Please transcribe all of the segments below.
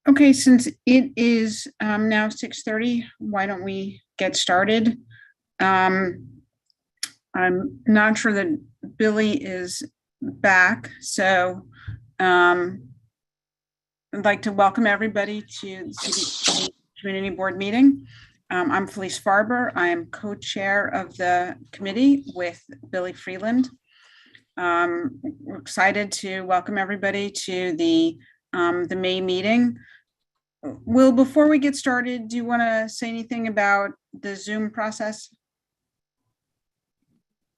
Okay, since it is now 6:30, why don't we get started? I'm not sure that Billy is back, so I'd like to welcome everybody to the community board meeting. I'm Felice Farber. I am co-chair of the committee with Billy Freeland. We're excited to welcome everybody to the May meeting. Will, before we get started, do you want to say anything about the Zoom process?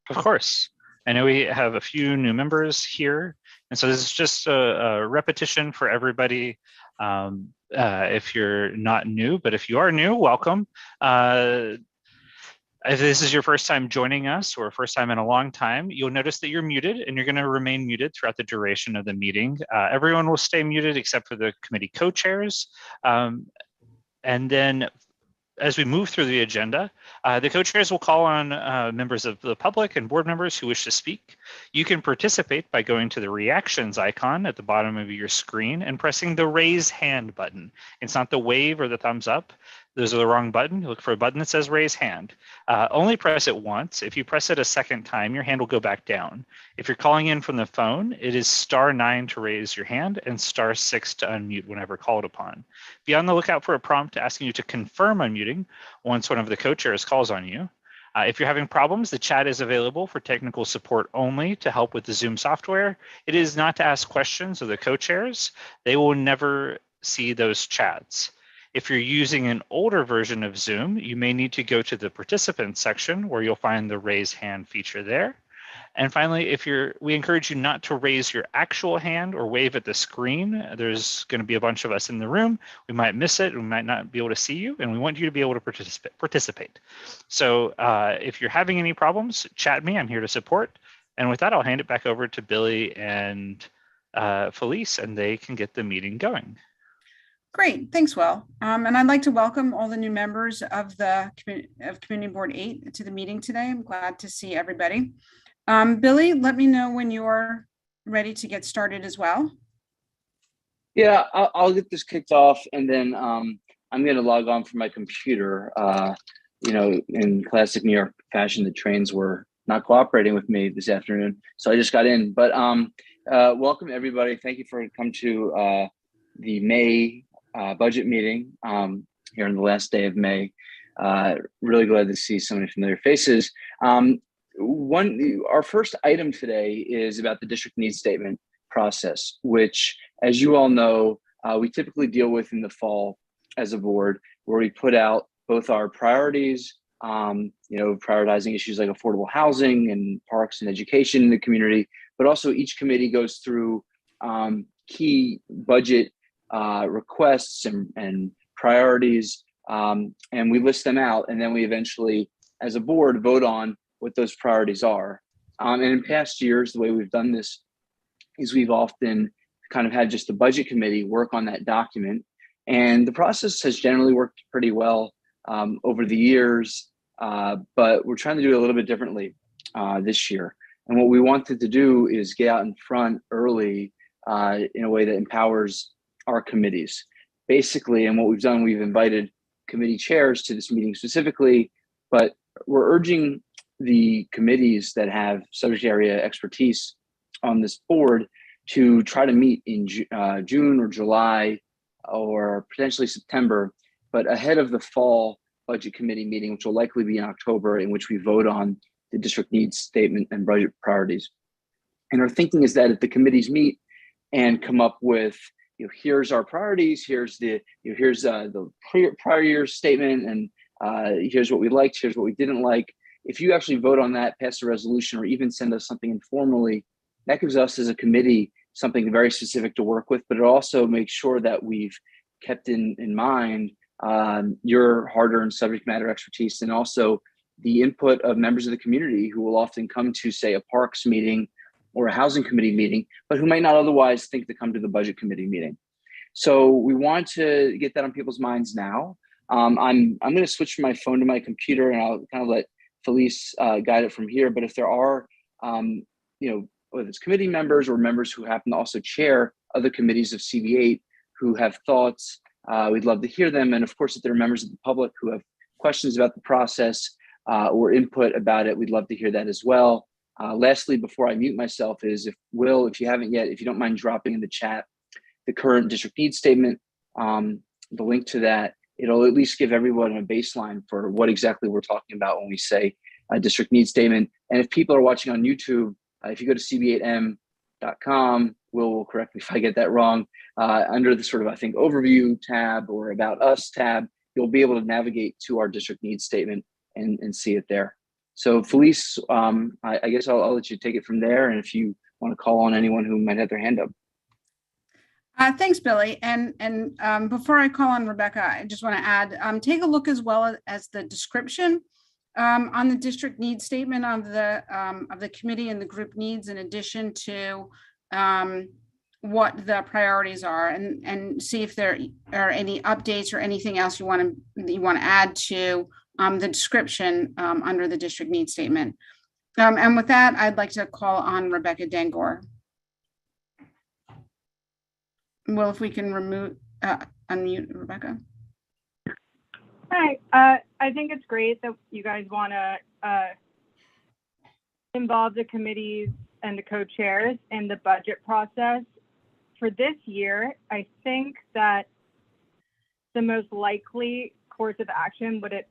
Of course. I know we have a few new members here, and so this is just a repetition for everybody. If you're not new, but if you are new, welcome. If this is your first time joining us or first time in a long time, you'll notice that you're muted and you're going to remain muted throughout the duration of the meeting. Everyone will stay muted except for the committee co-chairs. And then as we move through the agenda, the co-chairs will call on members of the public and board members who wish to speak. You can participate by going to the reactions icon at the bottom of your screen and pressing the raise hand button. It's not the wave or the thumbs up. Those are the wrong button. You look for a button that says raise hand. Only press it once. If you press it a second time, your hand will go back down. If you're calling in from the phone, it is *9 to raise your hand and *6 to unmute whenever called upon. Be on the lookout for a prompt asking you to confirm unmuting once one of the co-chairs calls on you. If you're having problems, the chat is available for technical support only to help with the Zoom software. It is not to ask questions of the co-chairs. They will never see those chats. If you're using an older version of Zoom, you may need to go to the participants section where you'll find the raise hand feature there. And finally, we encourage you not to raise your actual hand or wave at the screen. There's going to be a bunch of us in the room. We might miss it. We might not be able to see you, and we want you to be able to participate. So if you're having any problems, chat me. I'm here to support. And with that, I'll hand it back over to Billy and Felice, and they can get the meeting going. Great, thanks, Will. And I'd like to welcome all the new members of Community Board 8 to the meeting today. I'm glad to see everybody. Billy, let me know when you're ready to get started as well. Yeah, I'll get this kicked off, and then I'm going to log on from my computer. In classic New York fashion, the trains were not cooperating with me this afternoon, so I just got in. But welcome, everybody. Thank you for coming to the May budget meeting here on the last day of May. Really glad to see so many familiar faces. Our first item today is about the district needs statement process, which, as you all know, we typically deal with in the fall as a board, where we put out both our priorities, prioritizing issues like affordable housing and parks and education in the community, but also each committee goes through key budget requests and priorities, and we list them out, and then we eventually, as a board, vote on what those priorities are. And in past years, the way we've done this is we've often kind of had just the budget committee work on that document, and the process has generally worked pretty well over the years, but we're trying to do it a little bit differently this year. And what we wanted to do is get out in front early in a way that empowers our committees, basically. And what we've done, we've invited committee chairs to this meeting specifically, but we're urging the committees that have subject area expertise on this board to try to meet in June or July or potentially September, but ahead of the fall budget committee meeting, which will likely be in October, in which we vote on the district needs statement and budget priorities. And our thinking is that if the committees meet and come up with, here's our priorities, here's the prior year's statement, and here's what we liked, here's what we didn't like. If you actually vote on that, pass a resolution, or even send us something informally, that gives us as a committee something very specific to work with, but it also makes sure that we've kept in mind your hard-earned subject matter expertise, and also the input of members of the community who will often come to, say, a parks meeting or a housing committee meeting, but who might not otherwise think to come to the budget committee meeting. So we want to get that on people's minds now. I'm going to switch from my phone to my computer, and I'll kind of let Felice guide it from here. But if there are, whether it's committee members or members who happen to also chair other committees of CB8 who have thoughts, we'd love to hear them. And of course, if there are members of the public who have questions about the process or input about it, we'd love to hear that as well. Lastly, before I mute myself, is if you haven't yet, if you don't mind dropping in the chat the current district needs statement, the link to that, it'll at least give everyone a baseline for what exactly we're talking about when we say a district needs statement. And if people are watching on YouTube, if you go to CB8M.com, will correct me if I get that wrong, under the sort of, I think, overview tab or about us tab, you'll be able to navigate to our district needs statement and see it there. So Felice, I guess I'll let you take it from there. And if you want to call on anyone who might have their hand up. Thanks, Billy. And before I call on Rebecca, I just want to add, take a look as well as the description on the district needs statement of the committee and the group needs, in addition to what the priorities are, and see if there are any updates or anything else you want to add to the description under the district needs statement. And with that, I'd like to call on Rebecca Dangor. Well, if we can unmute Rebecca. Hi, I think it's great that you guys want to involve the committees and the co-chairs in the budget process. For this year, I think that the most likely course of action would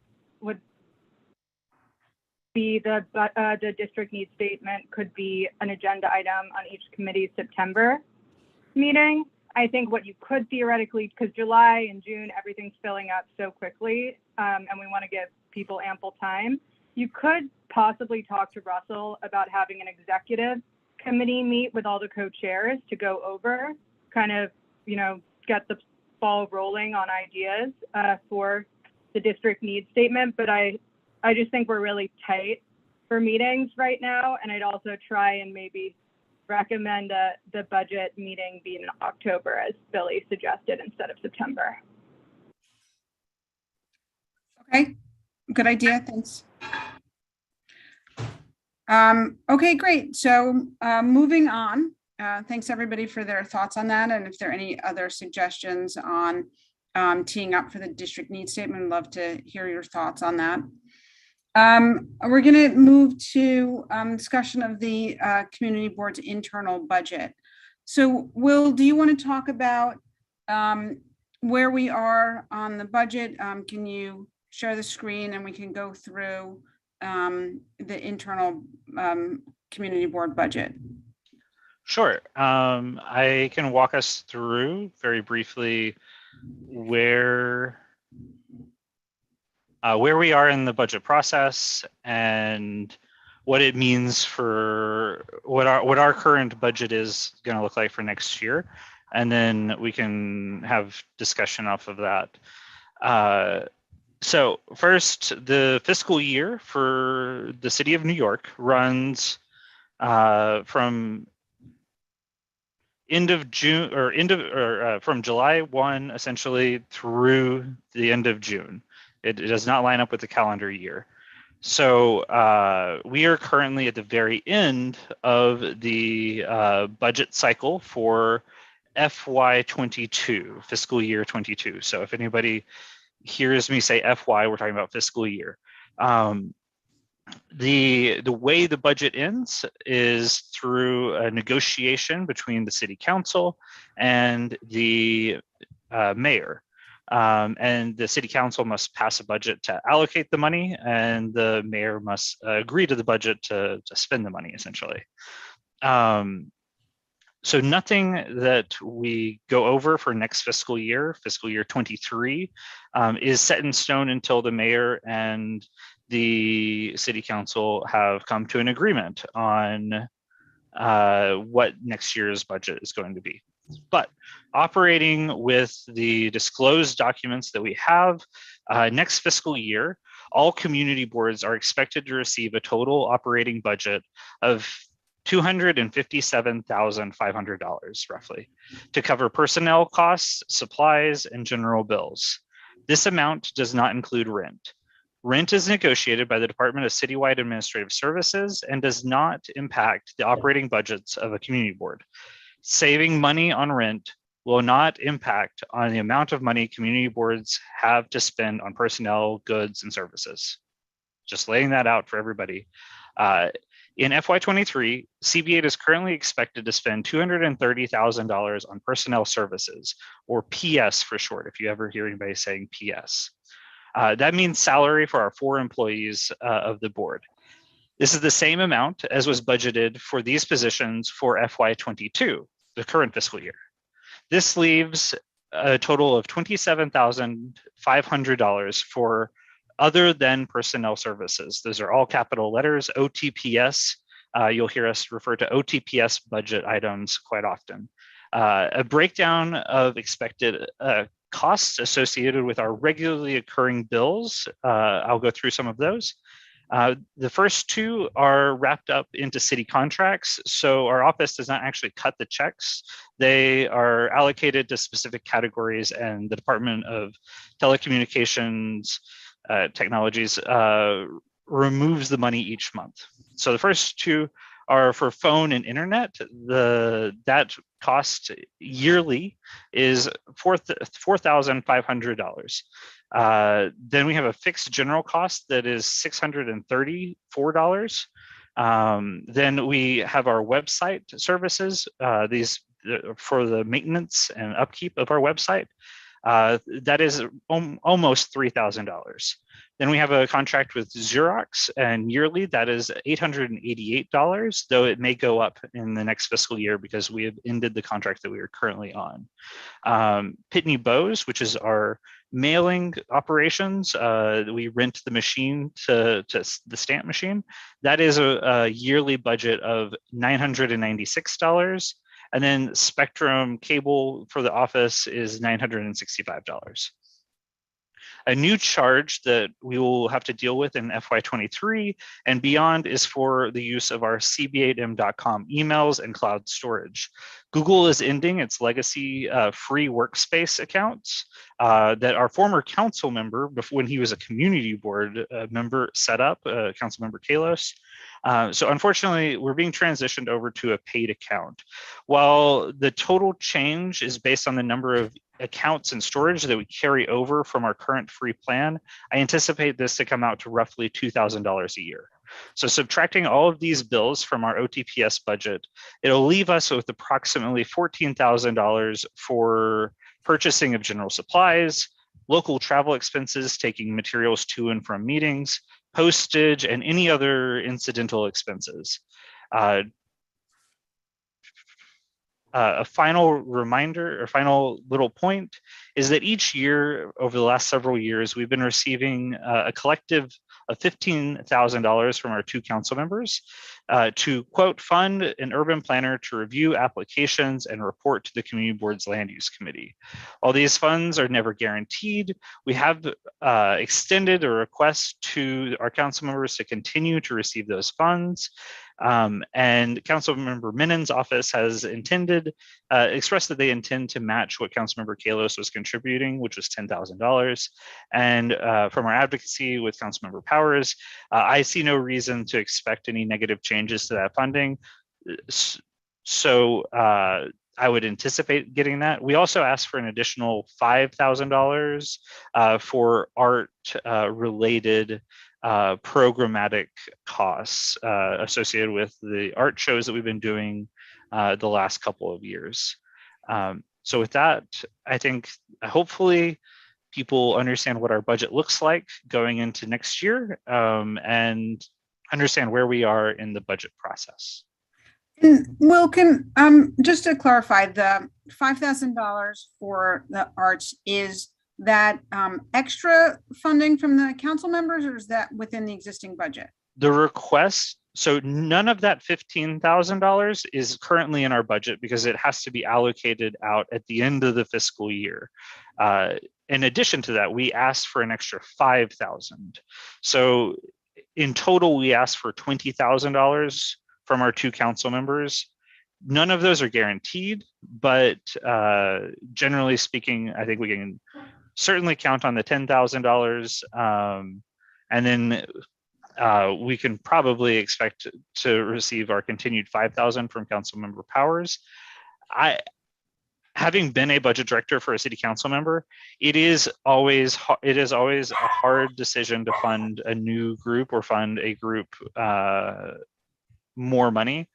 be the district needs statement could be an agenda item on each committee's September meeting. I think what you could theoretically, because July and June, everything's filling up so quickly, and we want to give people ample time, you could possibly talk to Russell about having an executive committee meet with all the co-chairs to go over, kind of, get the ball rolling on ideas for the district needs statement. But I just think we're really tight for meetings right now, and I'd also try and maybe recommend the budget meeting be in October, as Billy suggested, instead of September. Okay, good idea, thanks. Okay, great. So moving on, thanks everybody for their thoughts on that. And if there are any other suggestions on teeing up for the district needs statement, I'd love to hear your thoughts on that. We're going to move to discussion of the community board's internal budget. So Will, do you want to talk about where we are on the budget? Can you share the screen and we can go through the internal community board budget? Sure. I can walk us through very briefly where we are in the budget process and what it means for what our current budget is going to look like for next year, and then we can have discussion off of that. So first, the fiscal year for the city of New York runs from end of June or from July 1 essentially through the end of June. It does not line up with the calendar year. So we are currently at the very end of the budget cycle for FY22, fiscal year 22. So if anybody hears me say FY, we're talking about fiscal year. The way the budget ends is through a negotiation between the city council and the mayor. And the city council must pass a budget to allocate the money, and the mayor must agree to the budget to spend the money, essentially. So nothing that we go over for next fiscal year 23, is set in stone until the mayor and the city council have come to an agreement on what next year's budget is going to be. But operating with the disclosed documents that we have, next fiscal year, all community boards are expected to receive a total operating budget of $257,500 roughly to cover personnel costs, supplies, and general bills. This amount does not include rent. Rent is negotiated by the Department of Citywide Administrative Services and does not impact the operating budgets of a community board. Saving money on rent will not impact on the amount of money community boards have to spend on personnel, goods, and services. Just laying that out for everybody. In FY23, CB8 is currently expected to spend $230,000 on personnel services, or PS for short, if you ever hear anybody saying PS. That means salary for our 4 employees of the board. This is the same amount as was budgeted for these positions for FY22, the current fiscal year. This leaves a total of $27,500 for other than personnel services. Those are all capital letters, OTPS. You'll hear us refer to OTPS budget items quite often. A breakdown of expected costs associated with our regularly occurring bills. I'll go through some of those. The first 2 are wrapped up into city contracts, so our office does not actually cut the checks. They are allocated to specific categories, and the Department of Telecommunications Technologies removes the money each month. So the first 2 are for phone and internet. That cost yearly is $4,500. Then we have a fixed general cost that is $634. Then we have our website services, these for the maintenance and upkeep of our website. That is almost $3,000. Then we have a contract with Xerox, and yearly that is $888, though it may go up in the next fiscal year because we have ended the contract that we are currently on. Pitney Bowes, which is our mailing operations, we rent the machine to the stamp machine. That is a yearly budget of $996. And then Spectrum cable for the office is $965. A new charge that we will have to deal with in FY23 and beyond is for the use of our CB8M.com emails and cloud storage. Google is ending its legacy free workspace accounts that our former council member, before when he was a community board member, set up, council member Kalos. So unfortunately, we're being transitioned over to a paid account. While the total change is based on the number of accounts and storage that we carry over from our current free plan, I anticipate this to come out to roughly $2,000 a year. So subtracting all of these bills from our OTPS budget, it'll leave us with approximately $14,000 for purchasing of general supplies, local travel expenses, taking materials to and from meetings, postage, and any other incidental expenses. A final reminder or final little point is that each year over the last several years, we've been receiving a collective of $15,000 from our 2 council members to, quote, fund an urban planner to review applications and report to the community board's land use committee. While these funds are never guaranteed, we have extended a request to our council members to continue to receive those funds. And Councilmember Menon's office has expressed that they intend to match what Councilmember Kalos was contributing, which was $10,000. And from our advocacy with Councilmember Powers, I see no reason to expect any negative changes to that funding. So I would anticipate getting that. We also asked for an additional $5,000 for art related programmatic costs associated with the art shows that we've been doing the last couple of years. So with that, I think hopefully people understand what our budget looks like going into next year and understand where we are in the budget process. And Will, can just to clarify, the $5,000 for the arts, is that extra funding from the council members, or is that within the existing budget? The request, so none of that $15,000 is currently in our budget because it has to be allocated out at the end of the fiscal year. In addition to that, we asked for an extra $5,000. So in total, we asked for $20,000 from our two council members. None of those are guaranteed, but generally speaking, I think we can certainly count on the $10,000. And then we can probably expect to receive our continued $5,000 from Councilmember Powers. Having been a budget director for a city council member, it is always a hard decision to fund a new group or fund a group more money,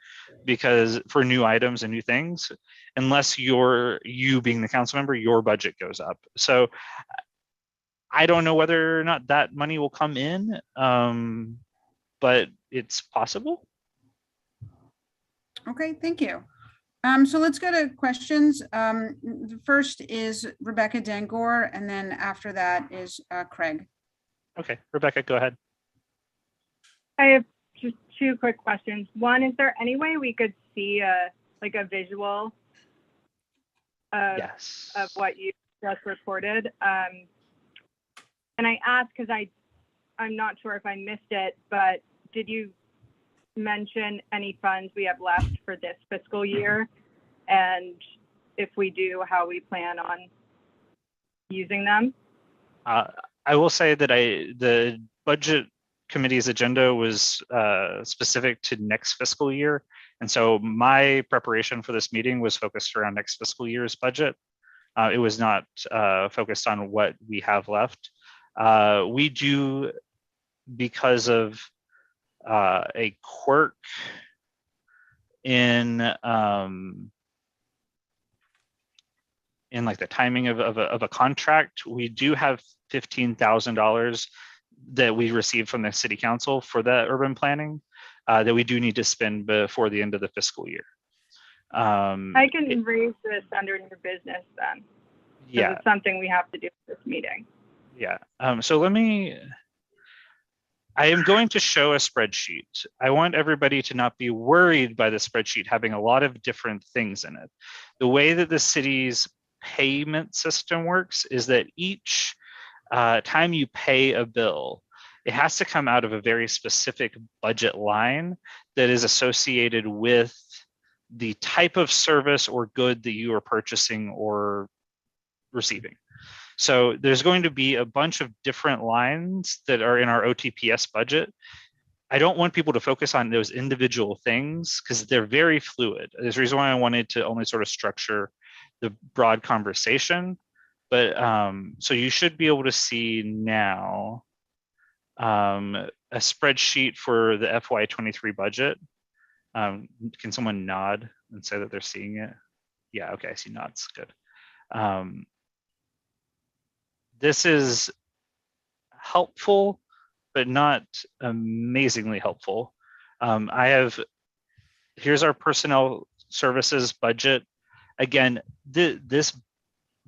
because for new items and new things, unless you being the council member, your budget goes up. So I don't know whether or not that money will come in, but it's possible. Okay, thank you. So let's go to questions. The first is Rebecca Dangor, and then after that is Craig. Okay, Rebecca, go ahead. I have just two quick questions. One, is there any way we could see a visual Yes. of what you just reported? And I asked because I'm not sure if I missed it, but did you mention any funds we have left for this fiscal year? And if we do, how we plan on using them? I will say that the budget committee's agenda was specific to next fiscal year. And so my preparation for this meeting was focused around next fiscal year's budget. It was not focused on what we have left. We do, because of a quirk in like the timing of a contract, we do have $15,000 that we received from the city council for the urban planning that we do need to spend before the end of the fiscal year. I can raise this under new business then. Yeah, it's something we have to do at this meeting. Yeah. So I am going to show a spreadsheet. I want everybody to not be worried by the spreadsheet having a lot of different things in it. The way that the city's payment system works is that each time you pay a bill, it has to come out of a very specific budget line that is associated with the type of service or good that you are purchasing or receiving. So there's going to be a bunch of different lines that are in our OTPS budget. I don't want people to focus on those individual things because they're very fluid. There's a reason why I wanted to only sort of structure the broad conversation. But so you should be able to see now a spreadsheet for the FY23 budget. Can someone nod and say that they're seeing it? Yeah, okay, I see nods, good. This is helpful, but not amazingly helpful. Here's our personnel services budget. Again, the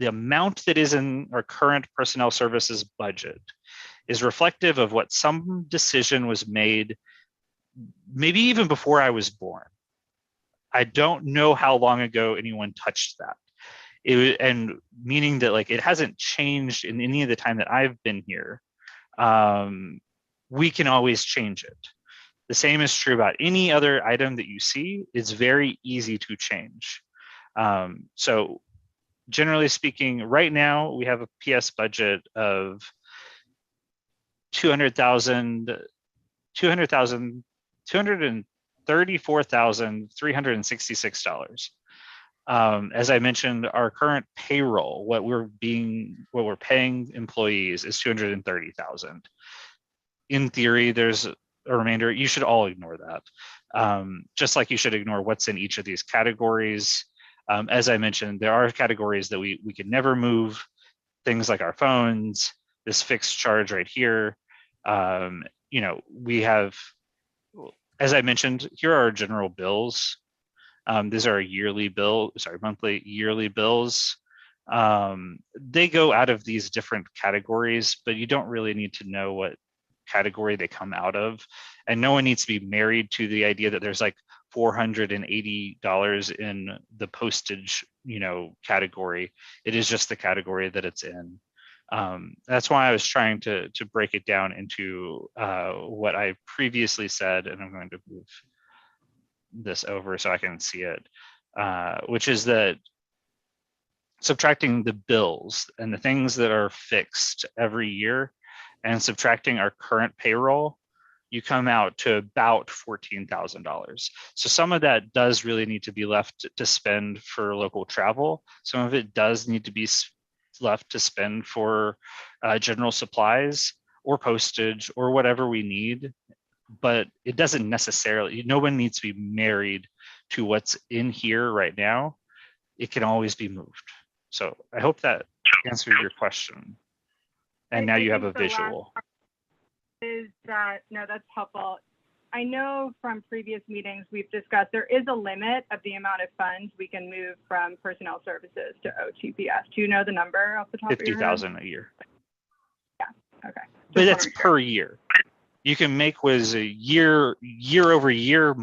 amount that is in our current personnel services budget is reflective of what some decision was made, maybe even before I was born. I don't know how long ago anyone touched that. And meaning that like it hasn't changed in any of the time that I've been here. We can always change it. The same is true about any other item that you see. It's very easy to change. So generally speaking, right now we have a PS budget of $234,366. As I mentioned, our current payroll, what we're paying employees is 230,000. In theory, there's a remainder. You should all ignore that. Just like you should ignore what's in each of these categories. As I mentioned, there are categories that we could never move, things like our phones, this fixed charge right here. We have, as I mentioned, here are our general bills. These are monthly, yearly bills. They go out of these different categories, but you don't really need to know what category they come out of. And no one needs to be married to the idea that there's like $480 in the postage, category. It is just the category that it's in. That's why I was trying to break it down into what I previously said, and I'm going to move this over so I can see it, which is that subtracting the bills and the things that are fixed every year and subtracting our current payroll, you come out to about $14,000. So some of that does really need to be left to spend for local travel. Some of it does need to be left to spend for general supplies or postage or whatever we need. But it doesn't necessarily, no one needs to be married to what's in here right now. It can always be moved. So I hope that answered your question. And now you have a visual. No, that's helpful. I know from previous meetings we've discussed there is a limit of the amount of funds we can move from personnel services to OTPS. Do you know the number off the top of your head? 50,000 a year. Yeah, okay. But that's per year. You can make was a year over year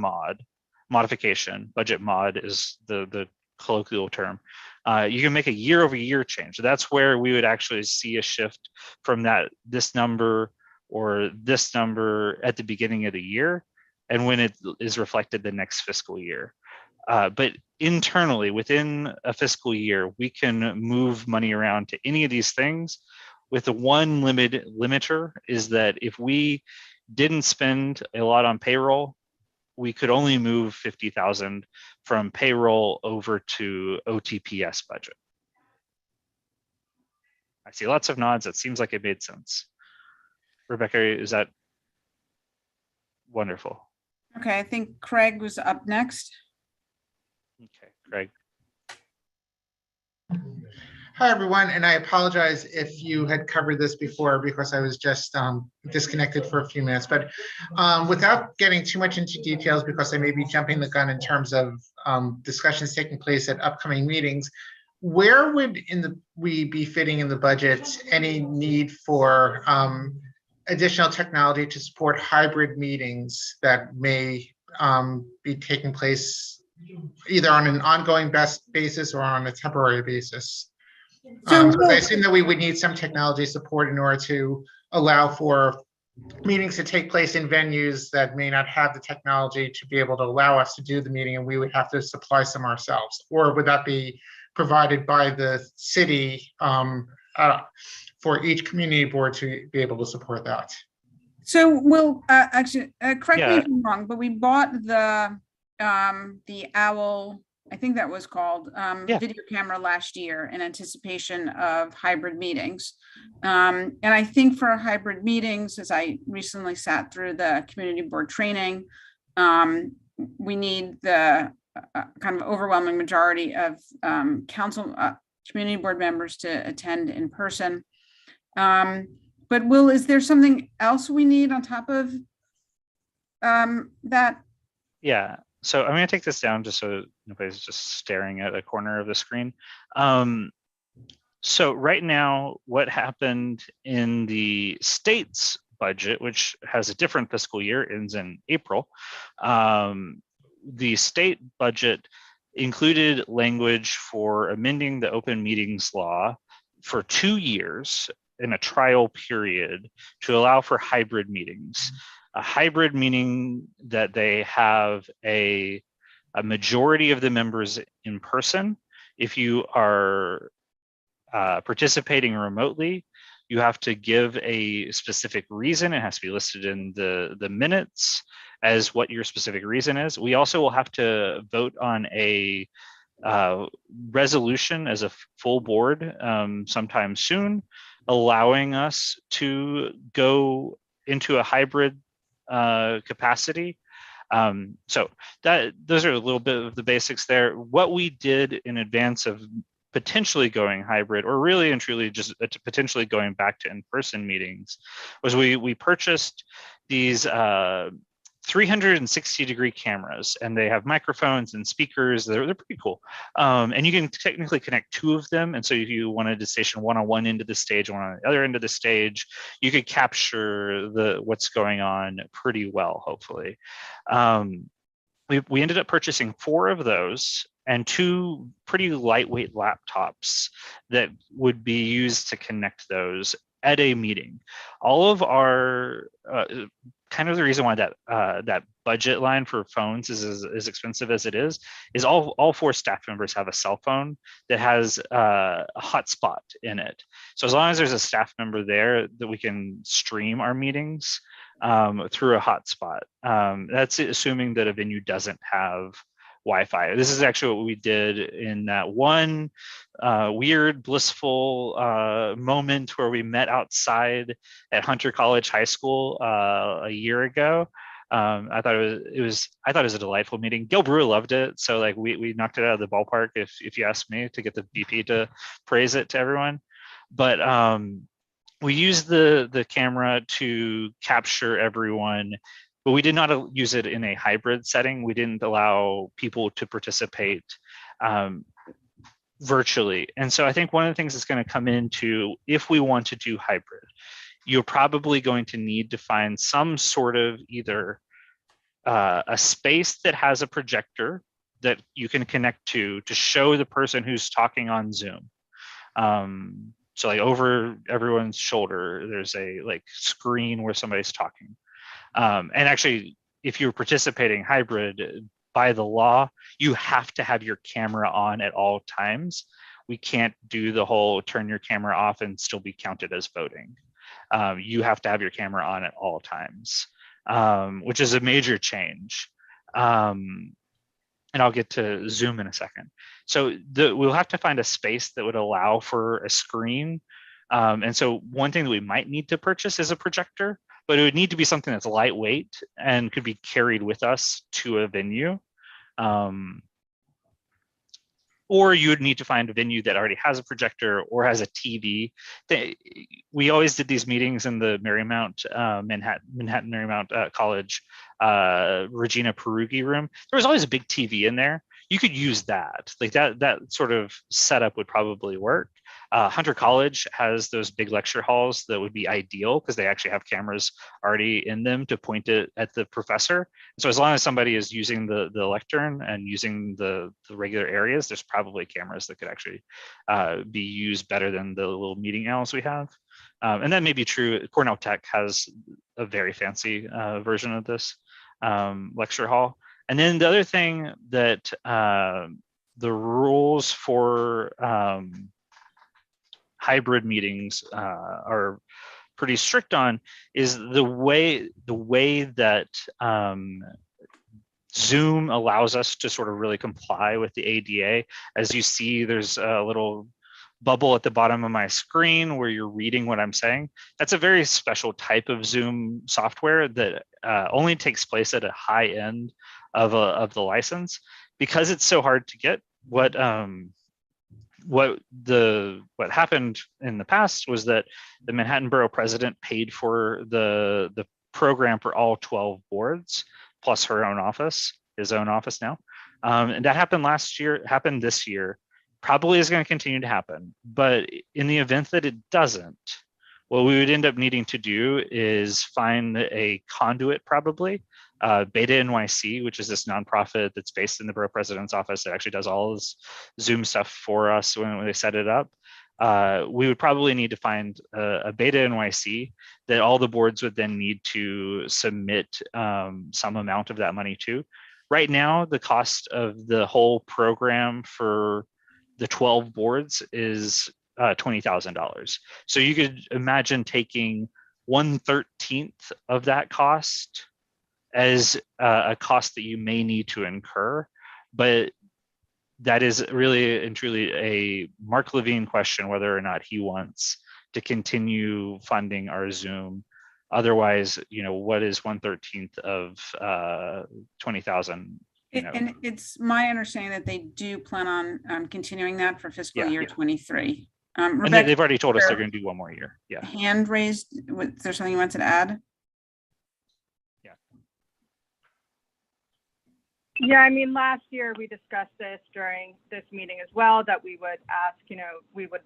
modification. Budget mod is the colloquial term. You can make a year over year change. That's where we would actually see a shift from this number or this number at the beginning of the year, and when it is reflected the next fiscal year. But internally, within a fiscal year, we can move money around to any of these things. With the one limiter is that if we didn't spend a lot on payroll, we could only move 50,000 from payroll over to OTPS budget. I see lots of nods. That seems like it made sense. Rebecca, is that wonderful? Okay, I think Craig was up next. Okay, Craig. Hi, everyone, and I apologize if you had covered this before because I was just disconnected for a few minutes. But without getting too much into details, because I may be jumping the gun in terms of discussions taking place at upcoming meetings, where would we be fitting in the budget any need for additional technology to support hybrid meetings that may be taking place either on an ongoing basis or on a temporary basis? So I assume that we would need some technology support in order to allow for meetings to take place in venues that may not have the technology to be able to allow us to do the meeting, and we would have to supply some ourselves. Or would that be provided by the city for each community board to be able to support that? So we'll actually correct me if I'm wrong, but we bought the OWL, I think that was called, video camera last year in anticipation of hybrid meetings. And I think for hybrid meetings, as I recently sat through the community board training, we need the kind of overwhelming majority of council community board members to attend in person. But is there something else we need on top of that? Yeah. So I'm going to take this down just so nobody's just staring at a corner of the screen. So right now, what happened in the state's budget, which has a different fiscal year, ends in April. The state budget included language for amending the open meetings law for 2 years in a trial period to allow for hybrid meetings. A hybrid meaning that they have a majority of the members in person. If you are participating remotely, you have to give a specific reason. It has to be listed in the minutes as what your specific reason is. We also will have to vote on a resolution as a full board sometime soon, allowing us to go into a hybrid capacity. So those are a little bit of the basics there. What we did in advance of potentially going hybrid, or really and truly just potentially going back to in-person meetings, was we purchased these 360-degree cameras, and they have microphones and speakers. They're pretty cool. And you can technically connect 2 of them. And so if you wanted to station one on one end of the stage, one on the other end of the stage, you could capture what's going on pretty well, hopefully. We ended up purchasing 4 of those and 2 pretty lightweight laptops that would be used to connect those at a meeting. All of our kind of the reason why that budget line for phones is as expensive as it is all 4 staff members have a cell phone that has a hotspot in it. So as long as there's a staff member there, that we can stream our meetings through a hotspot. That's assuming that a venue doesn't have Wi-Fi. This is actually what we did in that one weird, blissful moment where we met outside at Hunter College High School a year ago. I thought it was a delightful meeting. Gil Brewer loved it, so like we knocked it out of the ballpark, if you ask me, to get the VP to praise it to everyone. But we used the camera to capture everyone, but we did not use it in a hybrid setting. We didn't allow people to participate virtually. And so I think one of the things that's going to come into, if we want to do hybrid, you're probably going to need to find some sort of either a space that has a projector that you can connect to show the person who's talking on Zoom. So like over everyone's shoulder, there's a like screen where somebody's talking. And actually, if you're participating hybrid, by the law, you have to have your camera on at all times. We can't do the whole turn your camera off and still be counted as voting. You have to have your camera on at all times, which is a major change. And I'll get to Zoom in a second. So we'll have to find a space that would allow for a screen. And so one thing that we might need to purchase is a projector, but it would need to be something that's lightweight and could be carried with us to a venue. Or you would need to find a venue that already has a projector or has a TV. We always did these meetings in the Marymount, Manhattan Marymount College, Regina Perugi room. There was always a big TV in there. You could use that. Like that sort of setup would probably work. Hunter College has those big lecture halls that would be ideal because they actually have cameras already in them to point it at the professor. So as long as somebody is using the lectern and using the regular areas, there's probably cameras that could actually be used better than the little meeting aisles we have. And that may be true. Cornell Tech has a very fancy version of this lecture hall. And then the other thing that the rules for hybrid meetings are pretty strict on is the way that Zoom allows us to sort of really comply with the ADA. As you see, there's a little bubble at the bottom of my screen where you're reading what I'm saying. That's a very special type of Zoom software that only takes place at a high end of the license. Because it's so hard to get, what happened in the past was that the Manhattan Borough president paid for the program for all 12 boards plus his own office now. And that happened last year, happened this year, probably is going to continue to happen. But in the event that it doesn't, what we would end up needing to do is find a conduit, probably. Beta NYC, which is this nonprofit that's based in the borough president's office that actually does all this Zoom stuff for us when they set it up. We would probably need to find a Beta NYC that all the boards would then need to submit some amount of that money to. Right now, the cost of the whole program for the 12 boards is $20,000. So you could imagine taking 1/13 of that cost as a cost that you may need to incur, but that is really and truly a Mark Levine question, whether or not he wants to continue funding our Zoom. Otherwise, what is 1/13 of 20,000? And it's my understanding that they do plan on continuing that for fiscal year 23. And Rebecca, they've already told us they're going to do one more year. Yeah. hand raised. Is there something you wanted to add? Yeah, I mean, last year we discussed this during this meeting as well, that we would ask, we would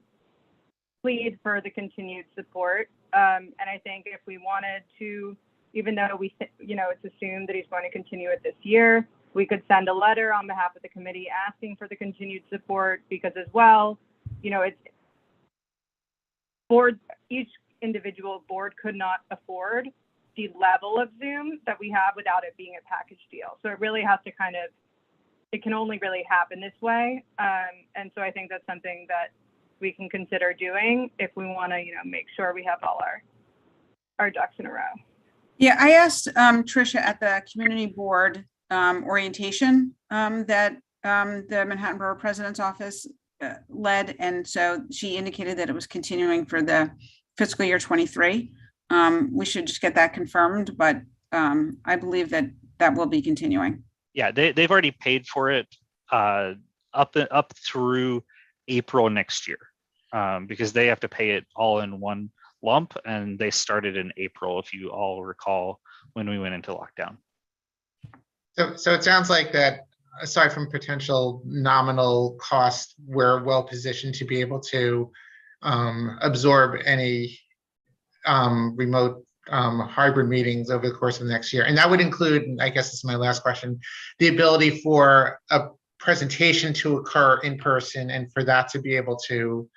plead for the continued support. And I think if we wanted to, even though it's assumed that he's going to continue it this year, we could send a letter on behalf of the committee asking for the continued support, because as well, it's board, each individual board could not afford the level of Zoom that we have without it being a package deal. So it really has to it can only really happen this way. And so I think that's something that we can consider doing if we want to, make sure we have all our ducks in a row. Yeah, I asked Tricia at the community board orientation that the Manhattan Borough President's Office led. And so she indicated that it was continuing for the fiscal year 23. We should just get that confirmed, but I believe that will be continuing. Yeah, they've already paid for it up through April next year, because they have to pay it all in one lump, and they started in April, if you all recall, when we went into lockdown. So it sounds like that, aside from potential nominal cost, we're well positioned to be able to absorb any remote hybrid meetings over the course of the next year. And that would include, and I guess this is my last question, the ability for a presentation to occur in person and for that to be able to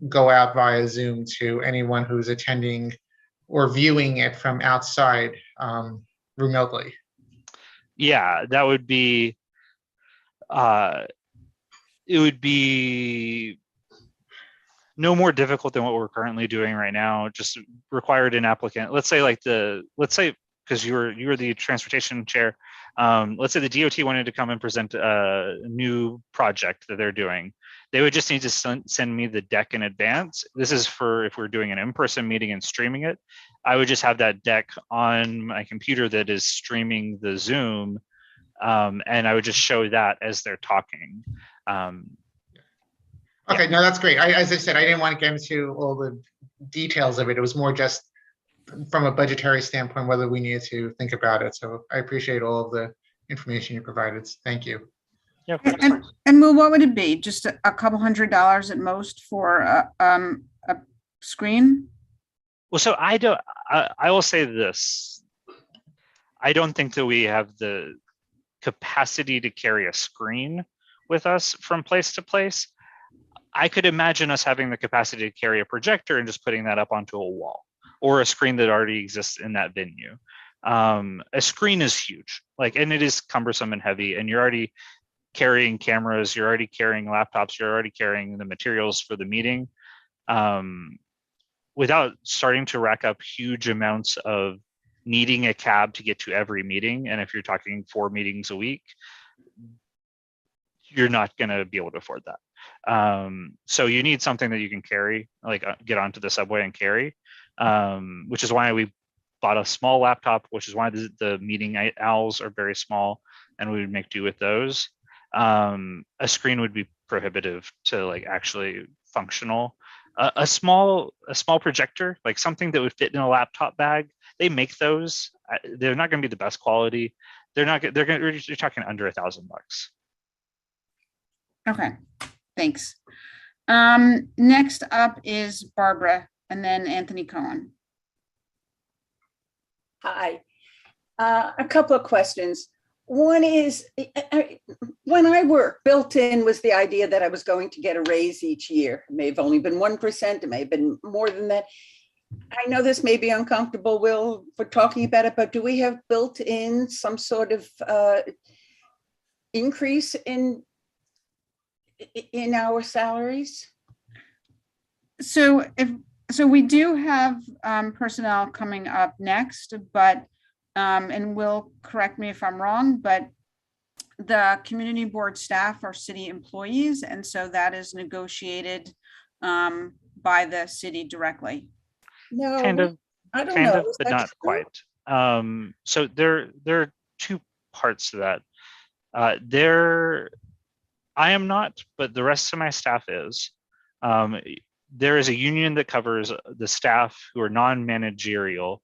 go out via Zoom to anyone who's attending or viewing it from outside remotely. Yeah, that would be, it would be no more difficult than what we're currently doing right now. Just required an applicant. Let's say because you were the transportation chair. Let's say the DOT wanted to come and present a new project that they're doing. They would just need to send me the deck in advance. This is for if we're doing an in-person meeting and streaming it. I would just have that deck on my computer that is streaming the Zoom, and I would just show that as they're talking. Okay, no, that's great. As I said, I didn't want to get into all the details of it. It was more just from a budgetary standpoint, whether we needed to think about it. So I appreciate all of the information you provided. Thank you. Yeah. And Will, what would it be? Just a couple $100 at most for a screen? Well, so I will say this. I don't think that we have the capacity to carry a screen with us from place to place. I could imagine us having the capacity to carry a projector and just putting that up onto a wall, or a screen that already exists in that venue. A screen is huge, and it is cumbersome and heavy, and you're already carrying cameras, you're already carrying laptops, you're already carrying the materials for the meeting. Without starting to rack up huge amounts of needing a cab to get to every meeting, and if you're talking 4 meetings a week, you're not going to be able to afford that. So you need something that you can carry, get onto the subway and carry, which is why we bought a small laptop, which is why the meeting owls are very small, and we would make do with those. A screen would be prohibitive to actually functional. A small projector, something that would fit in a laptop bag. They make those. They're not going to be the best quality. You're talking under $1,000. Okay, thanks. Next up is Barbara, and then Anthony Cohen. Hi. A couple of questions. One is, when I worked, built in was the idea that I was going to get a raise each year. It may have only been 1%, it may have been more than that. I know this may be uncomfortable, Will, for talking about it, but do we have built in some sort of increase in our salaries? So we do have personnel coming up next, but and Will correct me if I'm wrong, but the community board staff are city employees, and so that is negotiated by the city directly. No, Kind of, I don't know. Is but that not true? quite. So there are two parts to that. I am not, but the rest of my staff is. There is a union that covers the staff who are non-managerial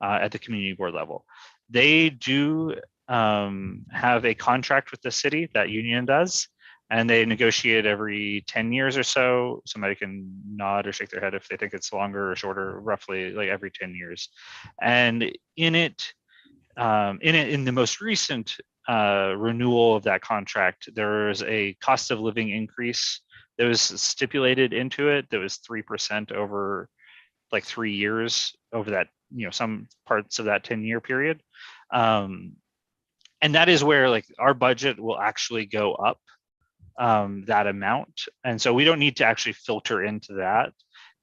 at the community board level. They do have a contract with the city, that union does, and they negotiate every 10 years or so. Somebody can nod or shake their head if they think it's longer or shorter, roughly like every 10 years. And in the most recent renewal of that contract, there was a cost of living increase that was stipulated into it that was 3% over like 3 years over that, some parts of that 10-year period. And that is where like our budget will actually go up that amount. And so we don't need to actually filter into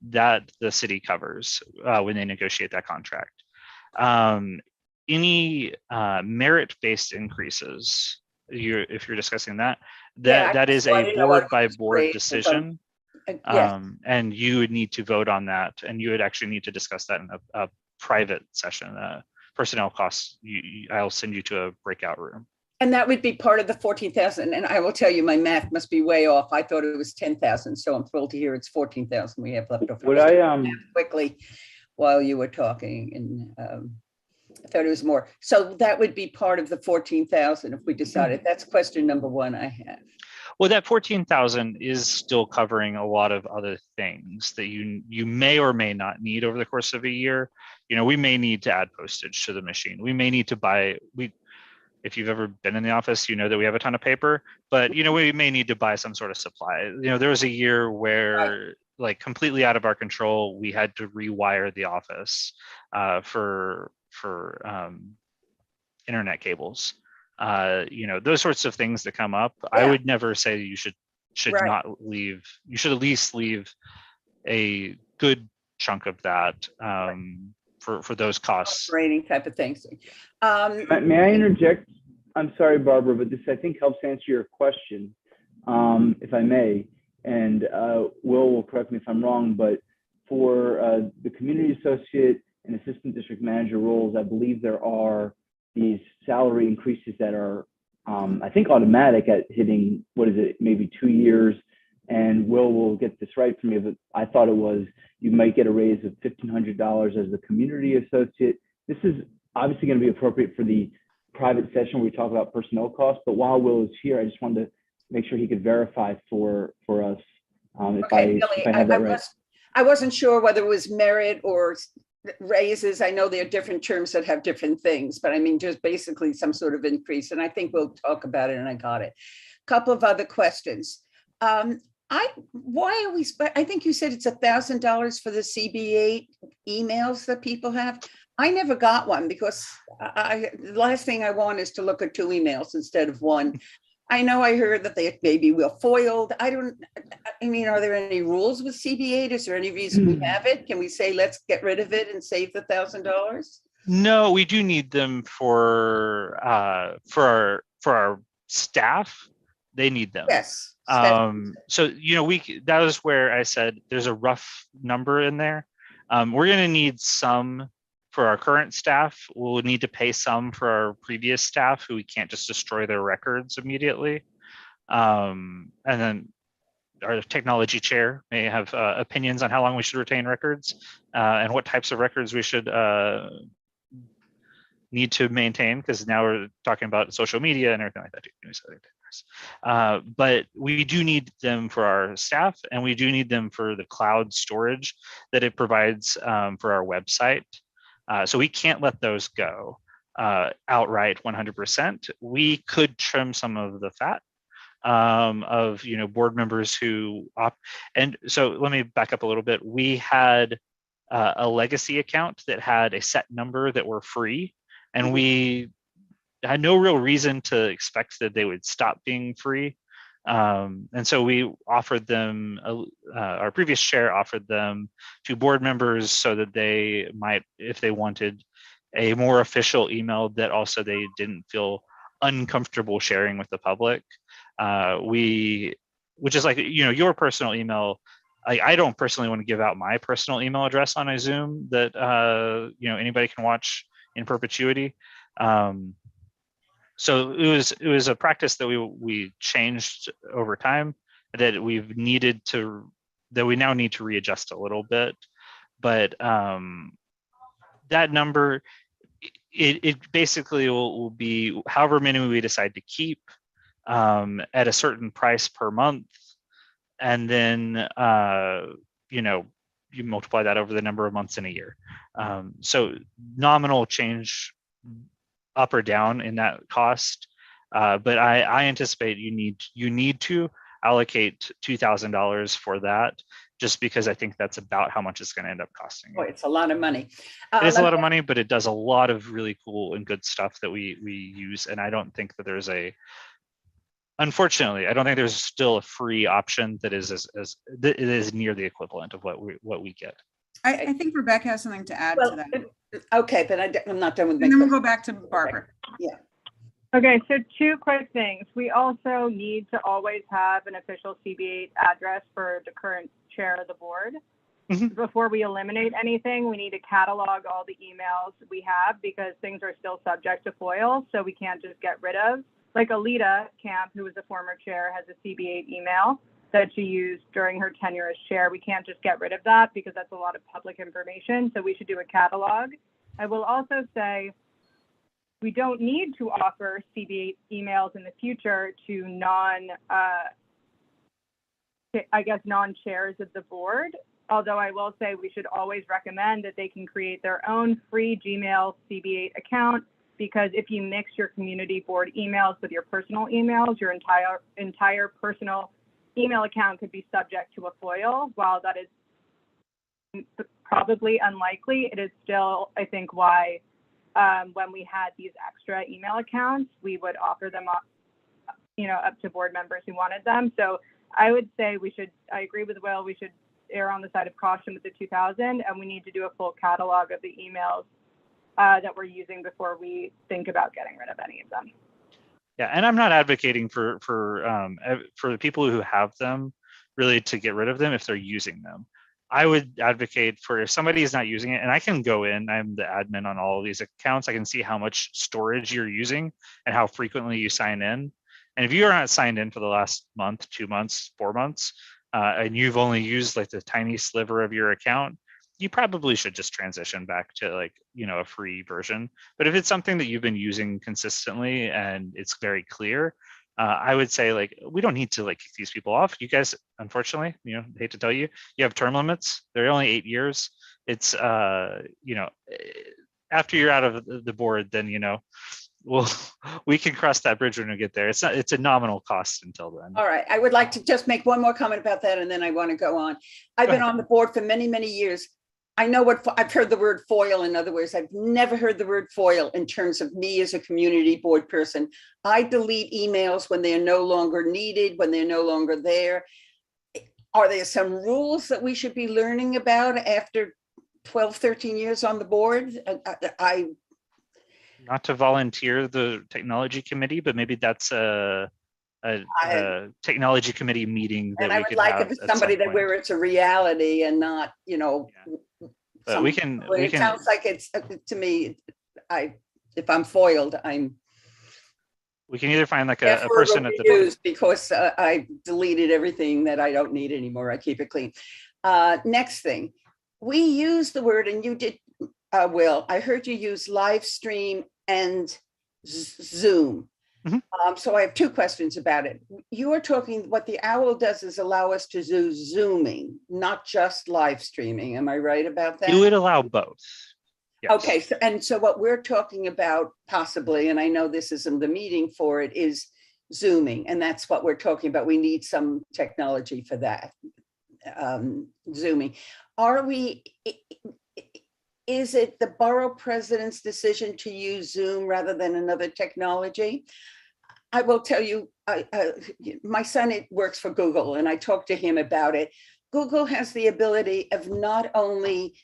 that the city covers when they negotiate that contract. Any merit-based increases, if you're discussing that, that is a board by board decision. Yes. And you would need to vote on that, and you would actually need to discuss that in a private session. Personnel costs, I'll send you to a breakout room. And that would be part of the 14,000. And I will tell you, my math must be way off. I thought it was 10,000. So I'm thrilled to hear it's 14,000 we have left over. Would I quickly while you were talking, and I thought it was more. So that would be part of the 14,000 if we decided. That's question number one I have. Well, that 14,000 is still covering a lot of other things that you may or may not need over the course of a year. We may need to add postage to the machine. We may need to buy, if you've ever been in the office, you know that we have a ton of paper, but we may need to buy some sort of supply. There was a year where like completely out of our control, we had to rewire the office for internet cables. Those sorts of things that come up. Yeah. I would never say you should not leave. You should at least leave a good chunk of that for those costs. Rating type of things. May I interject? I'm sorry, Barbara, but this I think helps answer your question, if I may. And Will correct me if I'm wrong, but for the community associate and assistant district manager roles, I believe there are these salary increases that are, I think, automatic at hitting, maybe 2 years. And will get this right for me, but I thought it was, you might get a raise of $1,500 as a community associate. This is obviously going to be appropriate for the private session where we talk about personnel costs, but while Will is here, I just wanted to make sure he could verify for us if I have that right. I wasn't sure whether it was merit or raises. I know there are different terms that have different things, but I mean, just basically some sort of increase. And I think we'll talk about it, and I got it. Couple of other questions. I think you said it's $1,000 for the CB8 emails that people have. I never got one because the last thing I want is to look at 2 emails instead of 1. I know I heard that they maybe were foiled. I mean, are there any rules with CB8? Is there any reason we have it? Can we say, let's get rid of it and save the $1,000? No, we do need them for our staff. They need them. Yes. So that was where I said there's a rough number in there. We're going to need some for our current staff. We'll need to pay some for our previous staff who we can't just destroy their records immediately. And then our technology chair may have opinions on how long we should retain records and what types of records we should need to maintain, because now we're talking about social media and everything like that. But we do need them for our staff, and we do need them for the cloud storage that it provides for our website. So we can't let those go outright 100%. We could trim some of the fat of board members who opt. And so let me back up a little bit. We had a legacy account that had a set number that were free, and we had no real reason to expect that they would stop being free. And so we offered them, our previous chair offered them to board members so that they might, if they wanted a more official email that also they didn't feel uncomfortable sharing with the public. Which is like, your personal email. I don't personally want to give out my personal email address on a Zoom that, anybody can watch in perpetuity. So it was a practice that we changed over time, that we now need to readjust a little bit. But that number, it basically will be however many we decide to keep at a certain price per month. And then, you multiply that over the number of months in a year. So nominal change up or down in that cost. But I anticipate you need to allocate $2,000 for that, just because I think that's about how much it's going to end up costing. Boy, it's a lot of money. It's a lot of money, but it does a lot of really cool and good stuff that we use. And I don't think that there's unfortunately, I don't think there's still a free option that is near the equivalent of what we get. I think Rebecca has something to add to that. Okay, but I'm not done with my And then we'll question. go back to Barbara. Yeah. Okay, so two quick things. We also need to always have an official CB8 address for the current chair of the board. Mhm. Before we eliminate anything, we need to catalog all the emails we have, because things are still subject to FOIL, so we can't just get rid of. Like Alita Camp, who was a former chair, has a CB8 email that she used during her tenure as chair. We can't just get rid of that because that's a lot of public information. So we should do a catalog. I will also say we don't need to offer CB8 emails in the future to non-chairs of the board. Although I will say we should always recommend that they can create their own free Gmail CB8 account, because if you mix your community board emails with your personal emails, your entire personal email account could be subject to a FOIL. While that is probably unlikely, it is still, I think, why when we had these extra email accounts, we would offer them up, up to board members who wanted them. So I would say I agree with Will, we should err on the side of caution with the 2,000, and we need to do a full catalog of the emails that we're using before we think about getting rid of any of them. Yeah, and I'm not advocating for the people who have them really to get rid of them if they're using them. I would advocate for, if somebody is not using it, and I can go in, I'm the admin on all of these accounts, I can see how much storage you're using and how frequently you sign in. And if you are not signed in for the last month, 2 months, 4 months, and you've only used like the tiny sliver of your account, you probably should just transition back to a free version. But if it's something that you've been using consistently and it's very clear, I would say we don't need to kick these people off. You guys, unfortunately, hate to tell you, you have term limits. They're only 8 years. It's after you're out of the board, then we can cross that bridge when we get there. It's a nominal cost until then. All right. I would like to just make one more comment about that, and then I want to go on. I've been on the board for many, many years. I know I've heard the word FOIL. In other words, I've never heard the word FOIL in terms of me as a community board person. I delete emails when they're no longer needed, when they're no longer there. Are there some rules that we should be learning about after 12, 13 years on the board? Not to volunteer the technology committee, but maybe that's a technology committee meeting that and I would like if it's somebody that where it's a reality and not, But we can. It sounds like it's to me. If I'm foiled, we can either find a person at the because I deleted everything that I don't need anymore. I keep it clean. Next thing, we use the word, and you did, Will. I heard you use live stream and Zoom. Mm-hmm. So I have two questions about it. You are talking, what the OWL does is allow us to do Zooming, not just live streaming. Am I right about that? It would allow both. Yes. Okay, so what we're talking about possibly, and I know this isn't the meeting for it, is Zooming, and that's what we're talking about. We need some technology for that, Zooming. Is it the borough president's decision to use Zoom rather than another technology? I will tell you, my son works for Google, and I talked to him about it. Google has the ability of not only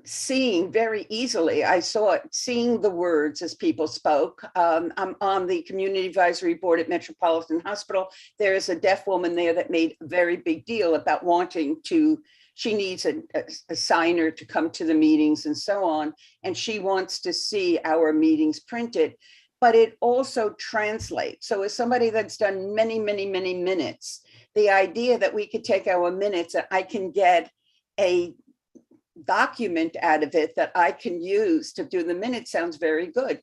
seeing very easily. I saw it, seeing the words as people spoke. I'm on the community advisory board at Metropolitan Hospital. There is a deaf woman there that made a very big deal about wanting to, she needs a signer to come to the meetings and so on. And she wants to see our meetings printed, but it also translates. So as somebody that's done many, many, many minutes, the idea that we could take our minutes and I can get a document out of it that I can use to do the minutes sounds very good.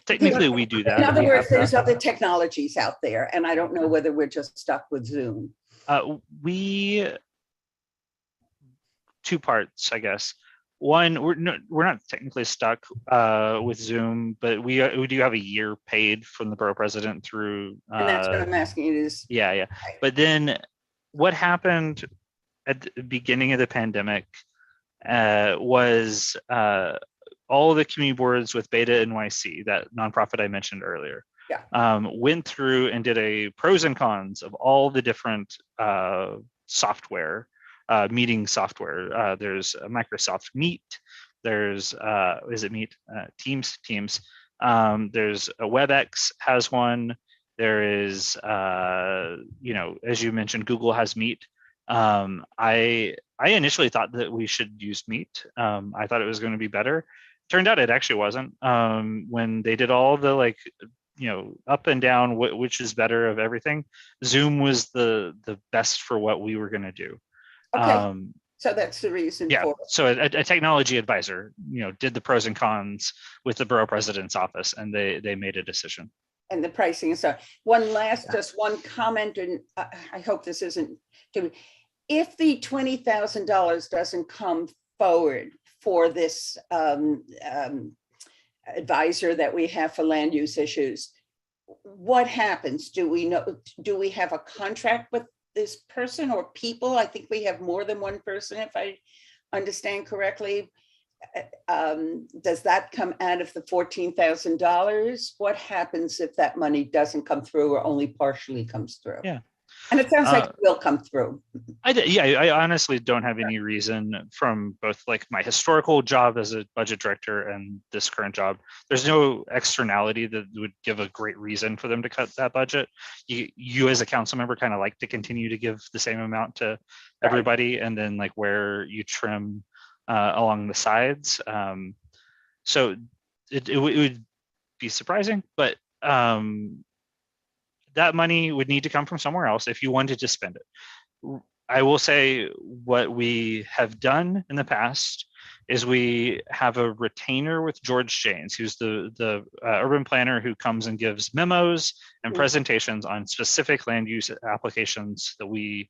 Technically, we do that. In other words, there's other technologies out there, and I don't know whether we're just stuck with Zoom. Two parts, I guess. One, we're not technically stuck with Zoom, but we do have a year paid from the borough president through. And that's what I'm asking you is. Yeah. But then what happened at the beginning of the pandemic was all the community boards with Beta NYC, that nonprofit I mentioned earlier, went through and did a pros and cons of all the different software, meeting software. There's Microsoft Meet. There's is it Meet? Teams. There's a WebEx has one. There is as you mentioned, Google has Meet. I initially thought that we should use Meet. I thought it was going to be better. Turned out it actually wasn't. When they did all the up and down, which is better of everything, Zoom was the best for what we were going to do. Okay, so that's the reason for it. So a technology advisor, did the pros and cons with the borough president's office, and they made a decision. And the pricing and so just one comment, and I hope this isn't too. If the $20,000 doesn't come forward for this advisor that we have for land use issues, what happens? Do we have a contract with this person or people? I think we have more than one person, if I understand correctly. Does that come out of the $14,000? What happens if that money doesn't come through or only partially comes through? Yeah. And it sounds like it will come through. I honestly don't have any reason from both like my historical job as a budget director and this current job. There's no externality that would give a great reason for them to cut that budget. You as a council member kind of like to continue to give the same amount to everybody, and then like where you trim along the sides. So it would be surprising, but that money would need to come from somewhere else if you wanted to spend it. I will say what we have done in the past is we have a retainer with George Janes, who's the urban planner who comes and gives memos and presentations on specific land use applications that we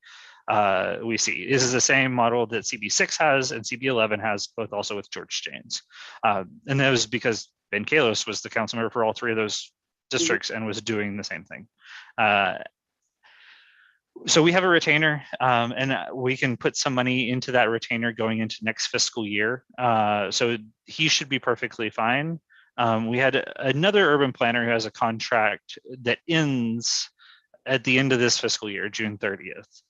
see. This is the same model that CB6 has and CB11 has, both also with George Janes. And that was because Ben Kalos was the council member for all three of those districts and was doing the same thing. So we have a retainer, and we can put some money into that retainer going into next fiscal year. So he should be perfectly fine. We had another urban planner who has a contract that ends at the end of this fiscal year, June 30th.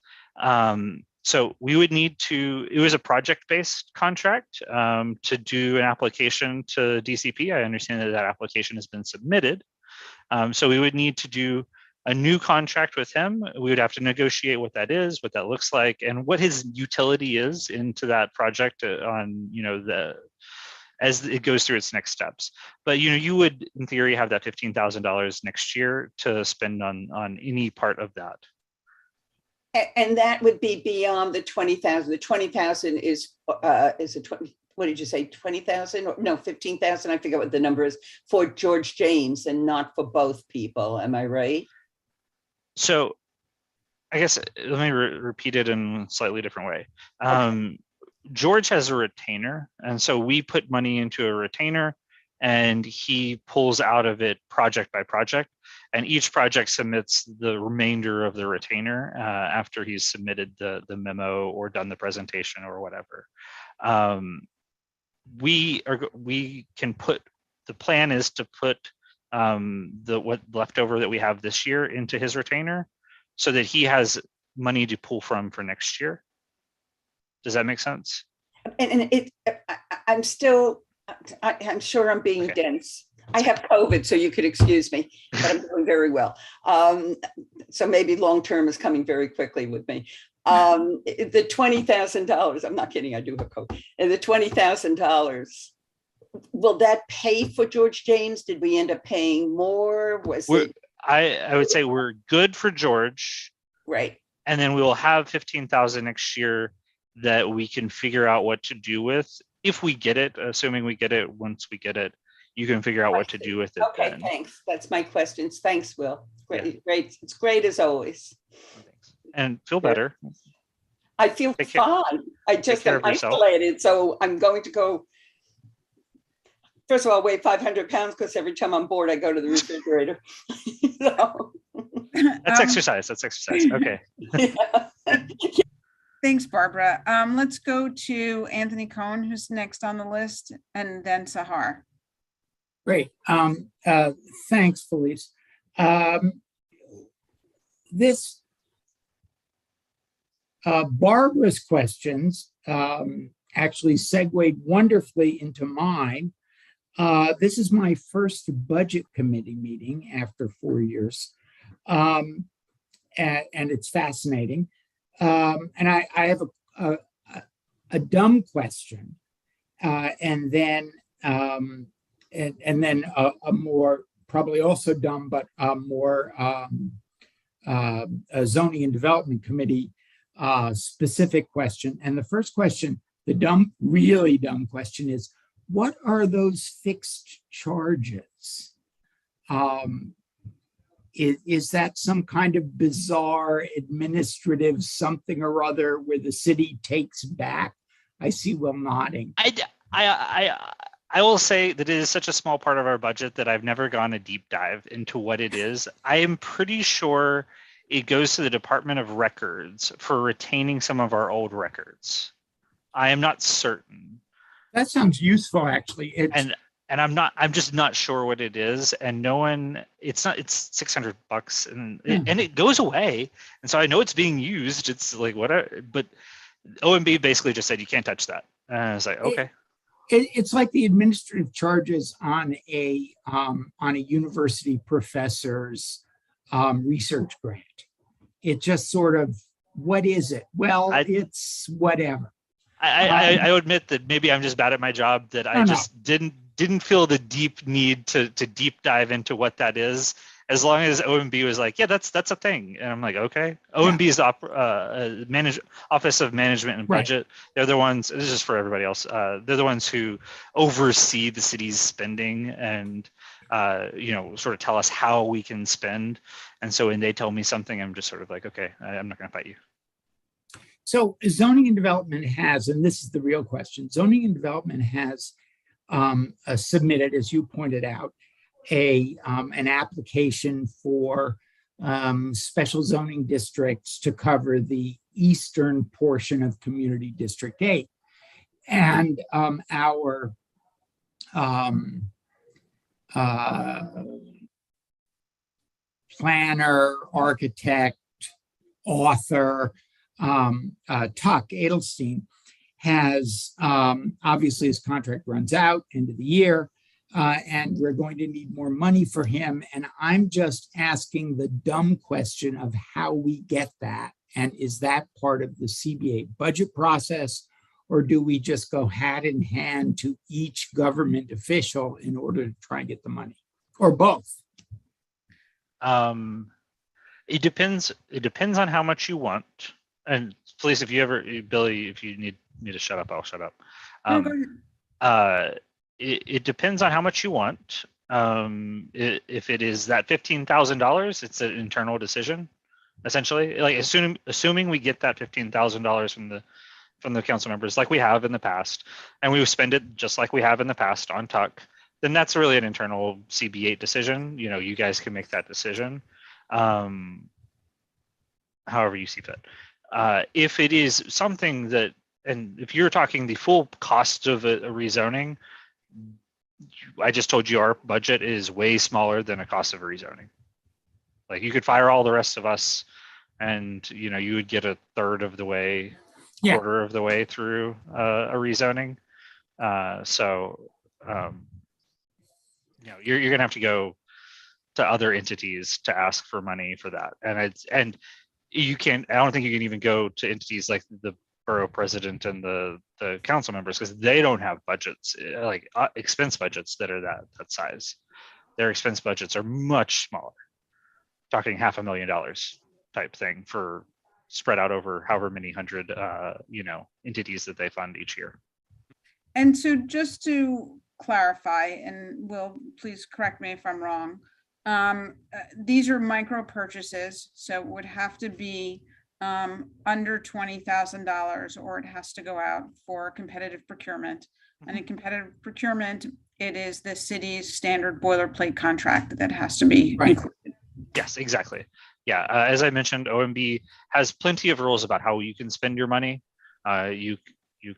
So we would need to, it was a project-based contract to do an application to DCP. I understand that that application has been submitted. So we would need to do a new contract with him. We would have to negotiate what that is, what that looks like, and what his utility is into that project on, as it goes through its next steps. But you would, in theory, have that $15,000 next year to spend on any part of that. And that would be beyond the 20,000. The 20,000 is a 20. What did you say? 20,000? No, 15,000. I forget what the number is for George James, and not for both people. Am I right? So, I guess let me repeat it in a slightly different way. Okay. George has a retainer, and so we put money into a retainer, and he pulls out of it project by project, and each project submits the remainder of the retainer after he's submitted the memo or done the presentation or whatever. We can put, the plan is to put what leftover that we have this year into his retainer so that he has money to pull from for next year. Does that make sense? and I'm still, I'm sure I'm being Okay. dense. I have COVID, so you could excuse me, but I'm doing very well. So maybe long-term is coming very quickly with me. The $20,000, I'm not kidding, I do have COVID. And the $20,000, will that pay for George James? Did we end up paying more? Was it? I would say we're good for George. Right. And then we will have 15,000 next year that we can figure out what to do with. If we get it, assuming we get it, once we get it, you can figure out what to do with it. Okay, then. thanks. That's my questions. Thanks, Will. Great, Yeah. great. It's great as always. Thanks. And feel better. I feel Take care- fine. I just care am of yourself. isolated, so I'm going to go. First of all, I weigh 500 pounds because every time I'm bored, I go to the refrigerator. So, That's exercise. That's exercise. Okay. yeah. Thanks, Barbara. Let's go to Anthony Cohen, who's next on the list, and then Sahar. Great. Thanks, Felice. This Barbara's questions actually segued wonderfully into mine. This is my first budget committee meeting after 4 years, and it's fascinating. And I have a dumb question, and then a more, probably also dumb, but more a zoning and development committee specific question. And the first question, the dumb, really dumb question is, what are those fixed charges? Is that some kind of bizarre administrative something or other where the city takes back? I see Will nodding. I will say that it is such a small part of our budget that I've never gone a deep dive into what it is. I am pretty sure it goes to the Department of Records for retaining some of our old records. I am not certain. That sounds useful, actually. And I'm just not sure what it is. And no one, it's $600 and it goes away. And so I know it's being used. It's like, whatever, but OMB basically just said, you can't touch that. And I was like, okay. It's like the administrative charges on a university professor's research grant. It just sort of, what is it? Well, it's whatever. I admit that maybe I'm just bad at my job, that I just didn't feel the deep need to deep dive into what that is. As long as OMB was like, yeah, that's a thing. And I'm like, okay. OMB's Office of Management and Budget. Right. They're the ones, this is for everybody else. They're the ones who oversee the city's spending and, sort of tell us how we can spend. And so when they tell me something, I'm just sort of like, okay, I'm not going to fight you. So zoning and development has, and this is the real question, zoning and development has submitted, as you pointed out, an application for special zoning districts to cover the eastern portion of Community District 8. And our planner, architect, author, Tuck Edelstein, has obviously his contract runs out end of the year, and we're going to need more money for him. And I'm just asking the dumb question of how we get that. And is that part of the CB8 budget process, or do we just go hat in hand to each government official in order to try and get the money, or both? It depends on how much you want. And please, Billy, if you need me to shut up, I'll shut up. It depends on how much you want. If it is that $15,000, it's an internal decision, essentially. Like assuming we get that $15,000 from the council members, like we have in the past, and we spend it just like we have in the past on Tuck, then that's really an internal CB8 decision. You guys can make that decision, however you see fit. If it is something that, and if you're talking the full cost of a rezoning, I just told you our budget is way smaller than a cost of a rezoning. Like you could fire all the rest of us and you would get a third of the way. Yeah. quarter of the way through a rezoning. You're going to have to go to other entities to ask for money for that. And you can't, I don't think you can even go to entities like the borough president and the council members, because they don't have budgets, like expense budgets that are that size. Their expense budgets are much smaller, talking $500,000 type thing for spread out over however many hundred, entities that they fund each year. And so just to clarify, and Will, please correct me if I'm wrong, these are micro purchases, so it would have to be under $20,000, or it has to go out for competitive procurement. And in competitive procurement, it is the city's standard boilerplate contract that has to be included. Yes, exactly. Yeah, as I mentioned, OMB has plenty of rules about how you can spend your money. You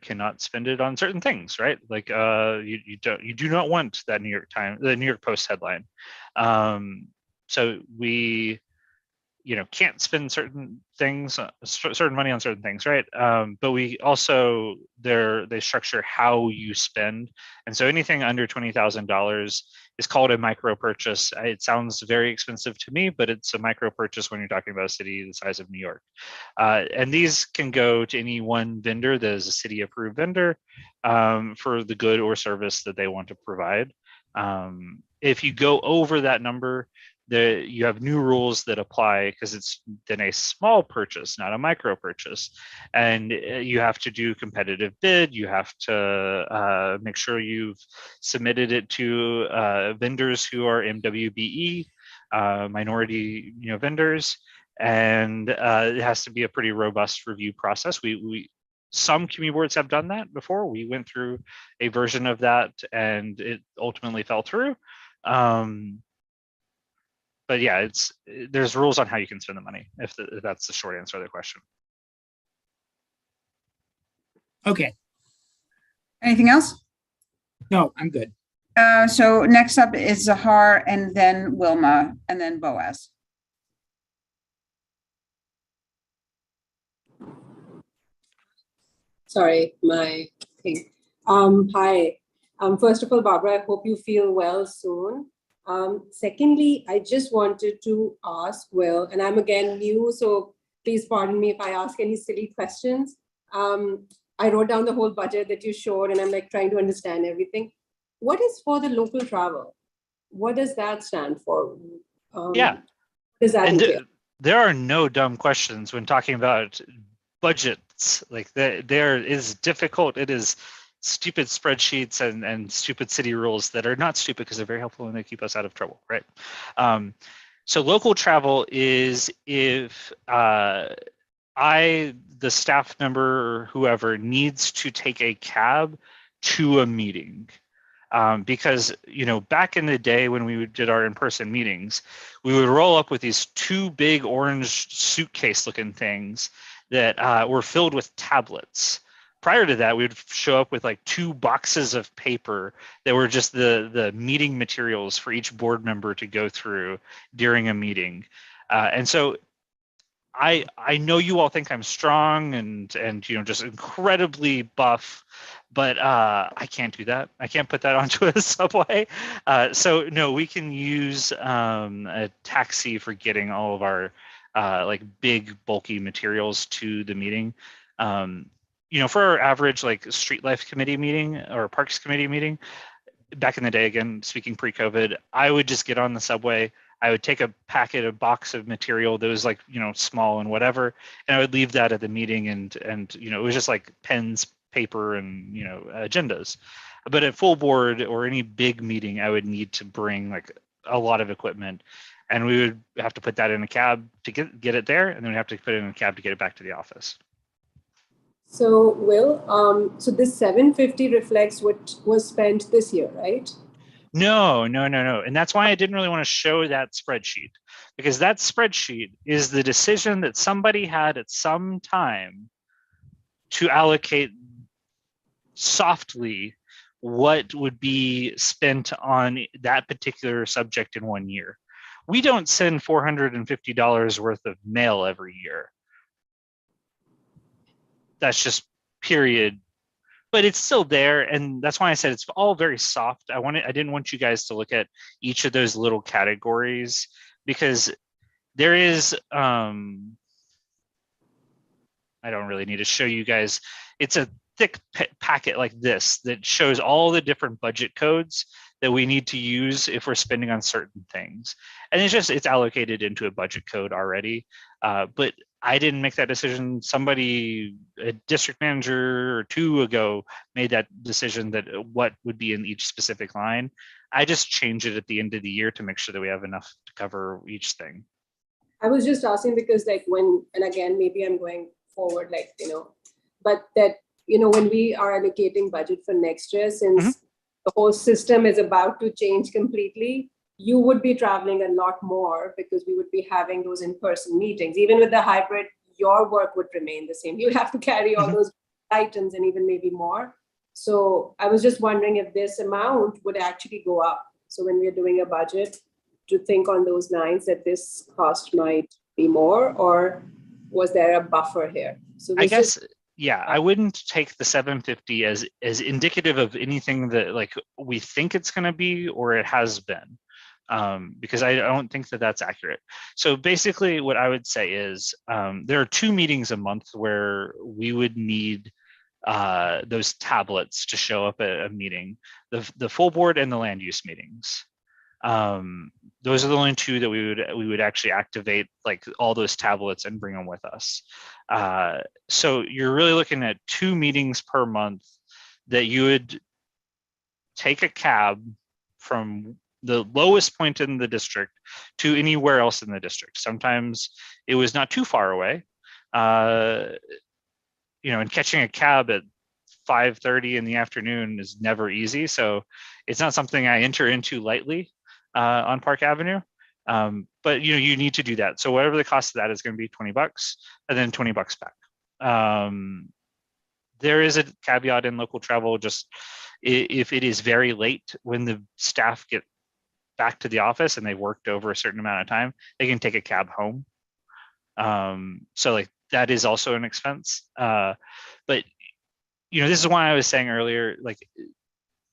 cannot spend it on certain things, right? Like you do not want that the New York Post headline. So we can't spend certain things, certain money on certain things, right? But we also, they structure how you spend. And so anything under $20,000 is called a micro purchase. It sounds very expensive to me, but it's a micro purchase when you're talking about a city the size of New York. And these can go to any one vendor that is a city approved vendor for the good or service that they want to provide. If you go over that number, you have new rules that apply, because it's then a small purchase, not a micro purchase. And you have to do competitive bid. You have to make sure you've submitted it to vendors who are MWBE, minority vendors. And it has to be a pretty robust review process. Some community boards have done that before. We went through a version of that and it ultimately fell through. But yeah, there's rules on how you can spend the money, if that's the short answer to the question. Okay. Anything else? No, I'm good. So next up is Zahar, and then Wilma, and then Boaz. Sorry, my thing. Hi. First of all, Barbara, I hope you feel well soon. Secondly, I just wanted to ask Will, and I'm again new, so please pardon me if I ask any silly questions. I wrote down the whole budget that you showed, and I'm like trying to understand everything. What is for the local travel? What does that stand for? Yeah. Does that entail? There are no dumb questions when talking about budgets. Like there is difficult. It is stupid spreadsheets and stupid city rules that are not stupid because they're very helpful and they keep us out of trouble, right? So local travel is if the staff member or whoever needs to take a cab to a meeting. Because back in the day when we did our in-person meetings, we would roll up with these two big orange suitcase looking things that were filled with tablets. Prior to that, we would show up with like 2 boxes of paper that were just the meeting materials for each board member to go through during a meeting. And so I know you all think I'm strong and just incredibly buff, but I can't do that. I can't put that onto a subway. So no, we can use a taxi for getting all of our like big bulky materials to the meeting. For our average like street life committee meeting or parks committee meeting, back in the day, again, speaking pre-COVID, I would just get on the subway. I would take a box of material that was like, small and whatever, and I would leave that at the meeting and it was just like pens, paper, and, agendas. But at full board or any big meeting, I would need to bring like a lot of equipment, and we would have to put that in a cab to get it there, and then we have to put it in a cab to get it back to the office. So Will, so this 750 reflects what was spent this year, right? No. And that's why I didn't really want to show that spreadsheet, because that spreadsheet is the decision that somebody had at some time to allocate softly what would be spent on that particular subject in one year. We don't send $450 worth of mail every year. that's just period. But it's still there, and that's why I said it's all very soft. I didn't want you guys to look at each of those little categories, because there is I don't really need to show you guys. It's a thick packet like this that shows all the different budget codes that we need to use if we're spending on certain things. And it's allocated into a budget code already. But I didn't make that decision. Somebody, a district manager or two ago, made that decision that what would be in each specific line. I just change it at the end of the year to make sure that we have enough to cover each thing. I was just asking because like and again, maybe I'm going forward, like, but that, when we are allocating budget for next year, since the whole system is about to change completely, you would be traveling a lot more because we would be having those in-person meetings. Even with the hybrid, your work would remain the same. You'd have to carry all those items and even maybe more. So I was just wondering if this amount would actually go up. So when we're doing a budget, to think on those lines that this cost might be more, or was there a buffer here? So I guess, yeah, I wouldn't take the 750 as indicative of anything that like we think it's going to be or it has been, because I don't think that that's accurate. So basically what I would say is there are 2 meetings a month where we would need those tablets to show up at a meeting, the full board and the land use meetings. Those are the only 2 that we would actually activate, like all those tablets and bring them with us. So you're really looking at 2 meetings per month that you would take a cab from the lowest point in the district to anywhere else in the district. Sometimes it was not too far away, and catching a cab at 5:30 in the afternoon is never easy. So it's not something I enter into lightly on Park Avenue. But you need to do that. So whatever the cost of that is going to be, $20 and then $20 back. There is a caveat in local travel, just if it is very late when the staff get back to the office and they've worked over a certain amount of time, they can take a cab home. So like that is also an expense. But this is why I was saying earlier, like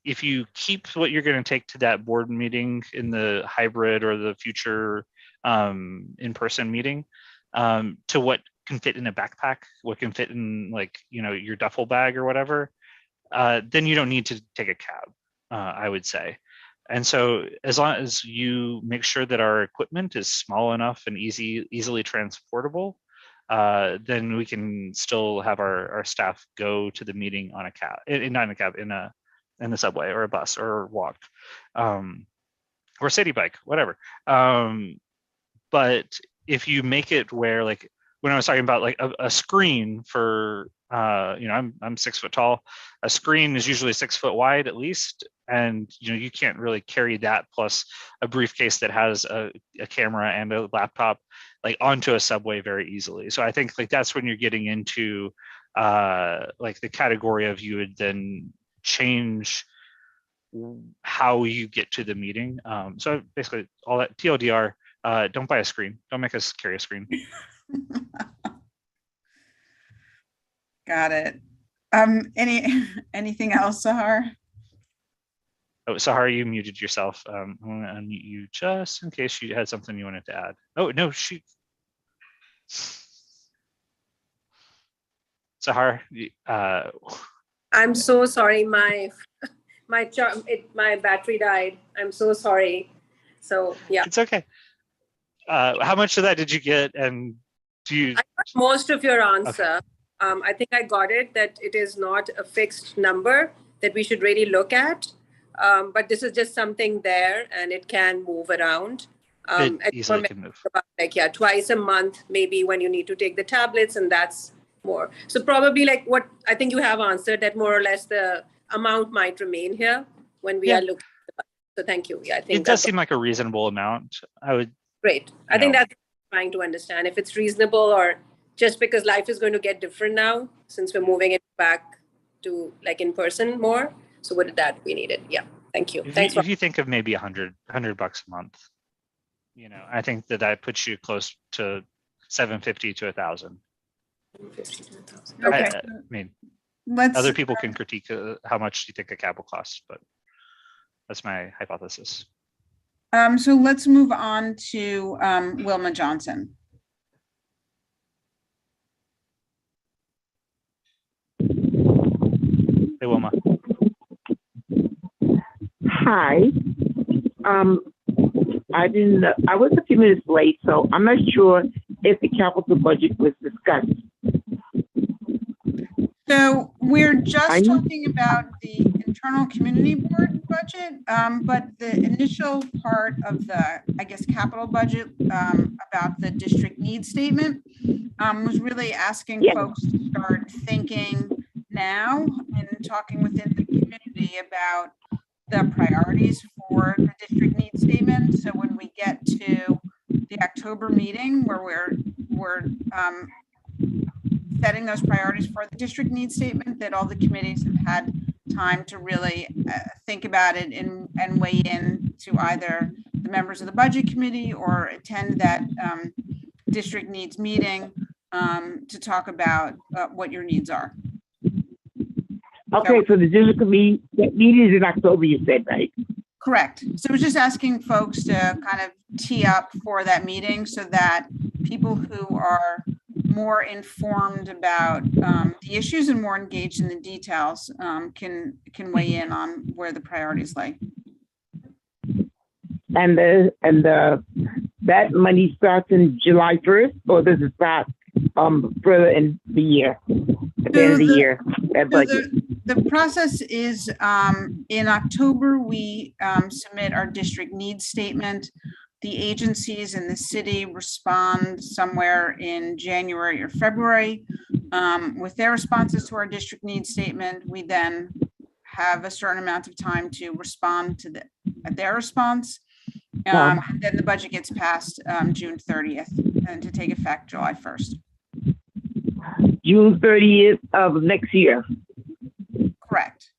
if you keep what you're going to take to that board meeting in the hybrid or the future in-person meeting to what can fit in a backpack, what can fit in like, your duffel bag or whatever, then you don't need to take a cab, I would say. And so as long as you make sure that our equipment is small enough and easily transportable, then we can still have our staff go to the meeting on a cab, not in a cab, in the subway or a bus or walk, or city bike, whatever. But if you make it where, like when I was talking about like a screen for, I'm 6 foot tall, a screen is usually 6 foot wide at least. And, you can't really carry that plus a briefcase that has a camera and a laptop like onto a subway very easily. So I think like that's when you're getting into like the category of you would then change how you get to the meeting. So basically all that TLDR, don't buy a screen. Don't make us carry a screen. Got it. Anything else, Sahar? Oh, Sahar, you muted yourself. I'm going to unmute you just in case you had something you wanted to add. Oh, no, shoot. Sahar. I'm so sorry. My battery died. I'm so sorry. So yeah. It's okay. How much of that did you get? And do you? I got most of your answer. Okay. I think I got it, that it is not a fixed number that we should really look at. But this is just something there and it can move around. It easily can move. Like, yeah, twice a month, maybe when you need to take the tablets, and that's more. So probably like what I think you have answered, that more or less the amount might remain here when we are looking at the budget. So thank you. Yeah, I think it does seem like a reasonable amount. I would. Great. I think that's what I'm trying to understand, if it's reasonable or just because life is going to get different now since we're moving it back to like in person more. So would that be needed? Yeah. Thank you. Thanks. If you think of maybe $100 a month, I think that puts you close to 750 to 1,000. Okay, I mean, let's, other people can critique how much you think a cab will cost, but that's my hypothesis. so let's move on to Wilma Johnson. Hey, Wilma. Hi. I was a few minutes late, so I'm not sure if the capital budget was discussed. So we're just I- talking about the internal community board budget, but the initial part of the, I guess, capital budget about the district needs statement was really asking Yes. folks to start thinking now and talking within the community about the priorities for the district needs statement. So when we get to the October meeting where we're setting those priorities for the district needs statement, that all the committees have had time to really think about it and weigh in to either the members of the budget committee or attend that district needs meeting to talk about what your needs are. Okay, so the district committee meeting is in October, you said, right? Correct. So it was just asking folks to kind of tee up for that meeting so that people who are more informed about the issues and more engaged in the details can weigh in on where the priorities lie. And that money starts in July 1st, or does it start further in the year, at the end of the year? That budget. The process is in October, we submit our district needs statement. The agencies in the city respond somewhere in January or February with their responses to our district needs statement. We then have a certain amount of time to respond to their response. And then the budget gets passed June 30th and to take effect July 1st. June 30th of next year. Correct.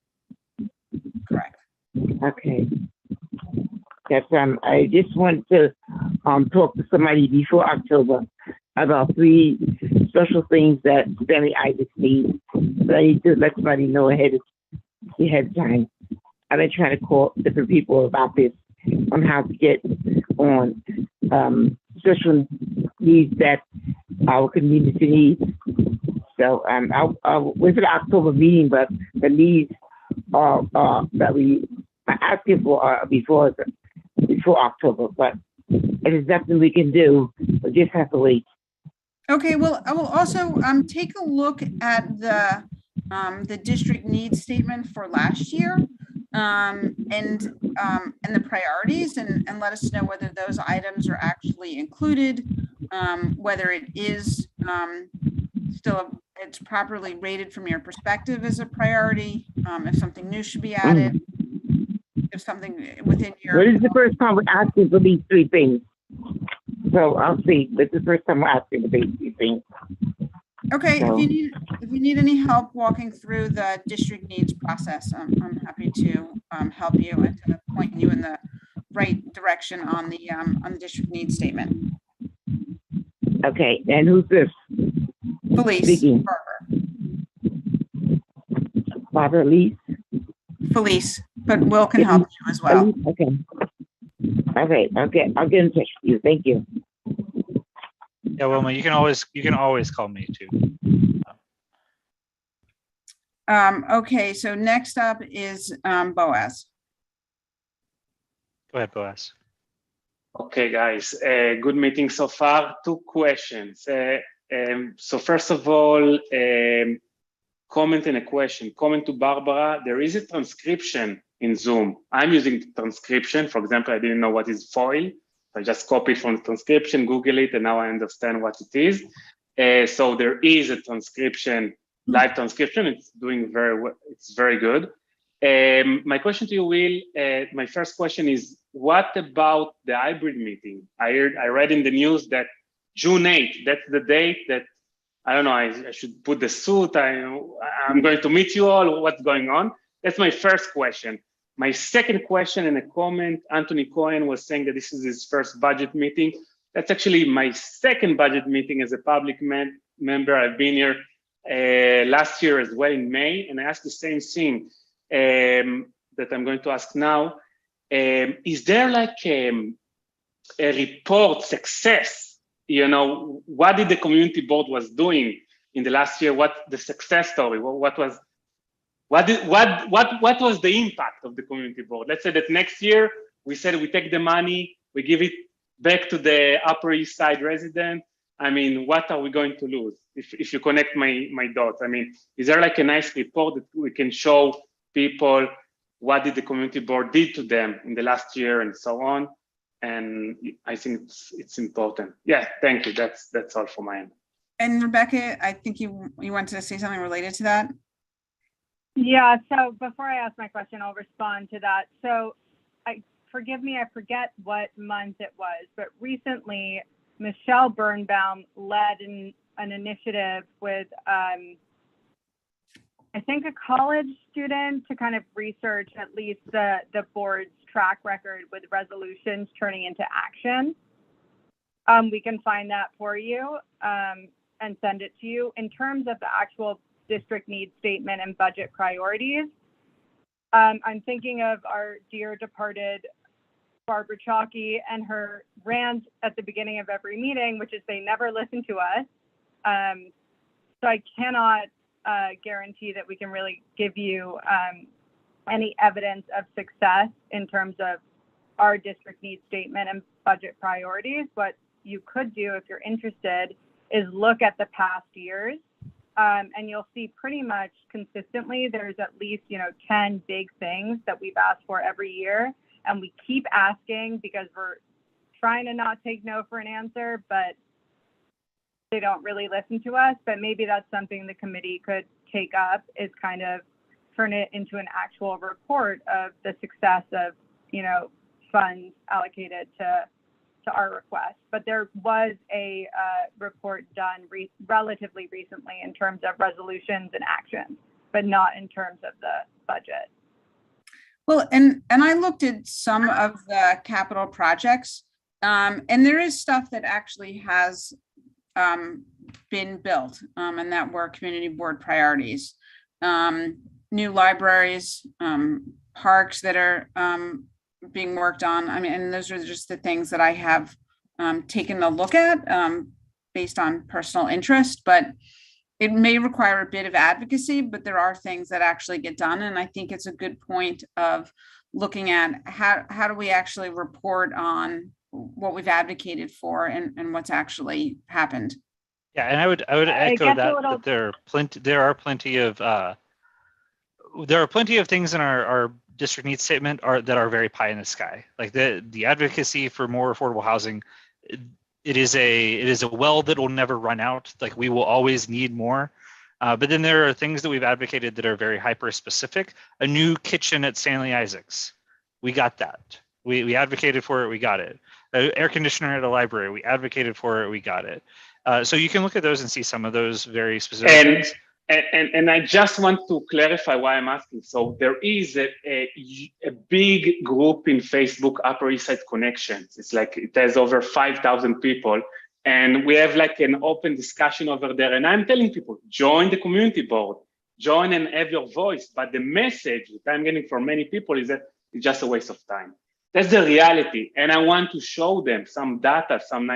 Correct. Okay. That's I just want to talk to somebody before October about 3 special things that Stanley Isaacs needs. But I need to let somebody know ahead of time. I've been trying to call different people about this on how to get on special needs that our community needs. So I'll wait for the October meeting, but the needs that we are asking for are before October, but it is nothing we can do. We just have to wait. Okay, well, I will also take a look at the district needs statement for last year and the priorities and let us know whether those items are actually included, whether it is it's properly rated from your perspective as a priority, if something new should be added, if something within your. Well, this is the first time we're asking for these 3 things. So I'll see. This is the first time we're asking for these 3 things. Okay, So, if you need any help walking through the district needs process, I'm happy to help you and to point you in the right direction on the district needs statement. okay, and who's this? Felice. Speaking. Barbara Lee? Felice, but Will can help you as well. Okay. Okay, I'll get in touch with you. Thank you. Yeah, Wilma, you can always call me too. Okay, so next up is Boaz. Go ahead, Boaz. Okay, guys, good meeting so far. 2 questions. So first of all, comment and a question. Comment to Barbara. There is a transcription in Zoom. I'm using transcription. For example, I didn't know what is FOIL. I just copied from the transcription, Google it, and now I understand what it is. So there is a transcription, live transcription. It's doing very well. It's very good. My question to you, Will, my first question is, what about the hybrid meeting? I read in the news that June 8th, that's the date that, I don't know, I should put the suit. I'm going to meet you all. What's going on? That's my first question. My second question and a comment, Anthony Cohen was saying that this is his first budget meeting. That's actually my second budget meeting as a public man. member. I've been here last year as well in May, and I asked the same thing that I'm going to ask now. Is there like a report success? You know, what did the community board was doing in the last year? What the success story? What was the impact of the community board? Let's say that next year we said we take the money, we give it back to the Upper East Side resident. I mean, what are we going to lose if you connect my dots? I mean, is there like a nice report that we can show people what did the community board did to them in the last year and so on? And I think it's important. Yeah, thank you. That's all for my end. And Rebecca, I think you wanted to say something related to that. Yeah, so before I ask my question, I'll respond to that. So forgive me, I forget what month it was, but recently Michelle Birnbaum led an initiative with, I think, a college student to kind of research at least the board's track record with resolutions turning into action. We can find that for you and send it to you. In terms of the actual district needs statement and budget priorities, I'm thinking of our dear departed Barbara Chalky and her rant at the beginning of every meeting, which is they never listen to us. So I cannot guarantee that we can really give you any evidence of success in terms of our district needs statement and budget priorities. What you could do if you're interested is look at the past years, and you'll see pretty much consistently there's at least 10 big things that we've asked for every year, and we keep asking because we're trying to not take no for an answer, but they don't really listen to us. But maybe that's something the committee could take up, is kind of turn it into an actual report of the success of funds allocated to our request. But there was a report done relatively recently in terms of resolutions and actions, but not in terms of the budget. Well, and I looked at some of the capital projects, and there is stuff that actually has been built, and that were community board priorities. New libraries, parks that are being worked on. I mean, and those are just the things that I have taken a look at based on personal interest, but it may require a bit of advocacy, but there are things that actually get done. And I think it's a good point of looking at how do we actually report on what we've advocated for and what's actually happened. Yeah, and I would echo that there are plenty of things in our district needs statement that are very pie in the sky. Like the advocacy for more affordable housing, it is a well that will never run out. Like we will always need more. But then there are things that we've advocated that are very hyper specific. A new kitchen at Stanley Isaacs, we got that. We advocated for it, we got it. An air conditioner at a library, we advocated for it, we got it. So you can look at those and see some of those very specific things. And I just want to clarify why I'm asking. So there is a big group in Facebook, Upper East Side Connections. It's like it has over 5,000 people. And we have like an open discussion over there. And I'm telling people, join the community board, join and have your voice. But the message that I'm getting from many people is that it's just a waste of time. That's the reality. And I want to show them some data, some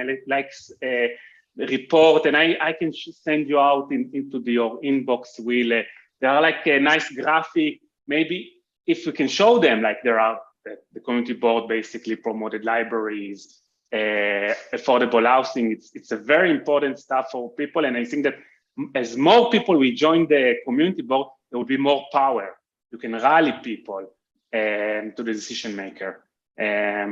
report, and I can send you out into your inbox, Will. There are like a nice graphic. Maybe if we can show them, like there are the community board basically promoted libraries, affordable housing. It's a very important stuff for people. And I think that as more people will join the community board, there will be more power. You can rally people to the decision maker.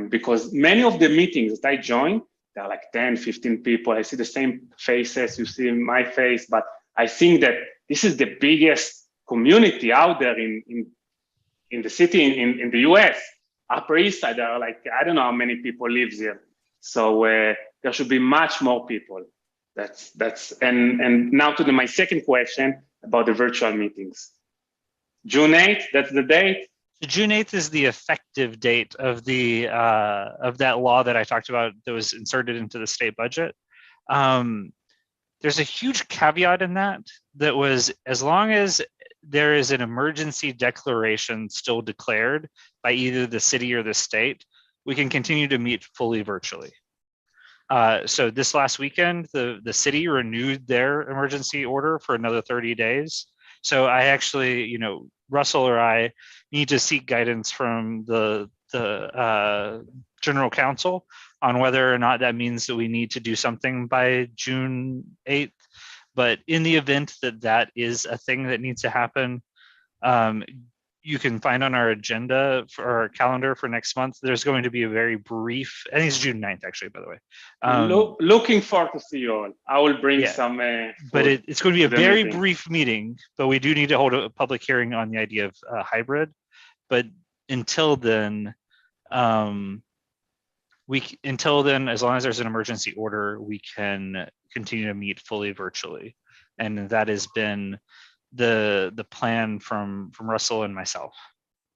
Because many of the meetings that I join, there are like 10, 15 people. I see the same faces, you see my face, but I think that this is the biggest community out there in the city, in the US. Upper East Side, there are like, I don't know how many people live here. So there should be much more people. And now to my second question about the virtual meetings. June 8th, that's the date. June 8th is the effective date of of that law that I talked about that was inserted into the state budget. There's a huge caveat in that was, as long as there is an emergency declaration still declared by either the city or the state, we can continue to meet fully virtually. So this last weekend, the city renewed their emergency order for another 30 days. So I actually, you know, Russell or I need to seek guidance from the general counsel on whether or not that means that we need to do something by June 8th. But in the event that that is a thing that needs to happen, you can find on our agenda for our calendar for next month, there's going to be a very brief, I think it's June 9th actually, by the way. Looking forward to see you all. I will bring some. But it's going to be a very meeting. brief meeting, but we do need to hold a public hearing on the idea of hybrid. But until then, as long as there's an emergency order, we can continue to meet fully virtually. And that has been the plan from Russell and myself.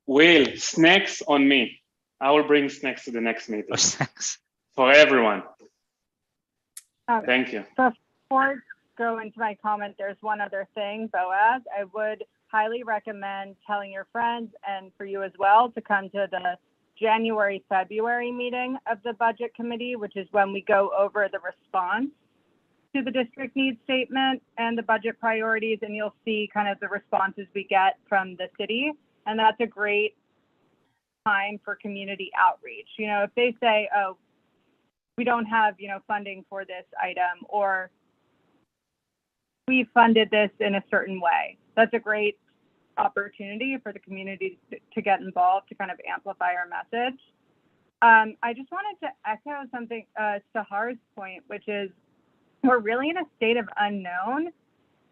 Will, snacks on me. I will bring snacks to the next meeting. Oh, snacks. For everyone. Thank you. So before I go into my comment, there's one other thing, Boaz. I would highly recommend telling your friends and for you as well to come to the January-February meeting of the Budget Committee, which is when we go over the response to the district needs statement and the budget priorities, and you'll see kind of the responses we get from the city. And that's a great time for community outreach. You know, if they say, oh, we don't have, you know, funding for this item, or we funded this in a certain way, that's a great opportunity for the community to get involved, to kind of amplify our message. I just wanted to echo something, Sahar's point, which is we're really in a state of unknown,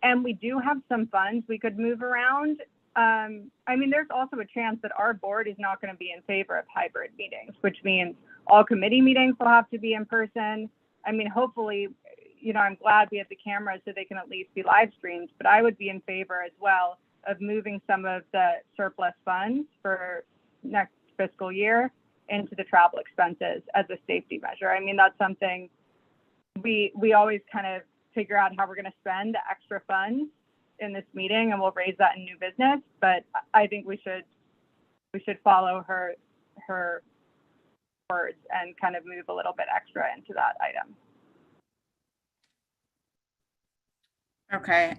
and we do have some funds we could move around. I mean, there's also a chance that our board is not going to be in favor of hybrid meetings, which means all committee meetings will have to be in person. I mean, hopefully, you know, I'm glad we have the cameras so they can at least be live streamed, but I would be in favor as well of moving some of the surplus funds for next fiscal year into the travel expenses as a safety measure. I mean, that's something we always kind of figure out how we're going to spend the extra funds in this meeting, and we'll raise that in new business. But I think we should follow her words and kind of move a little bit extra into that item. Okay.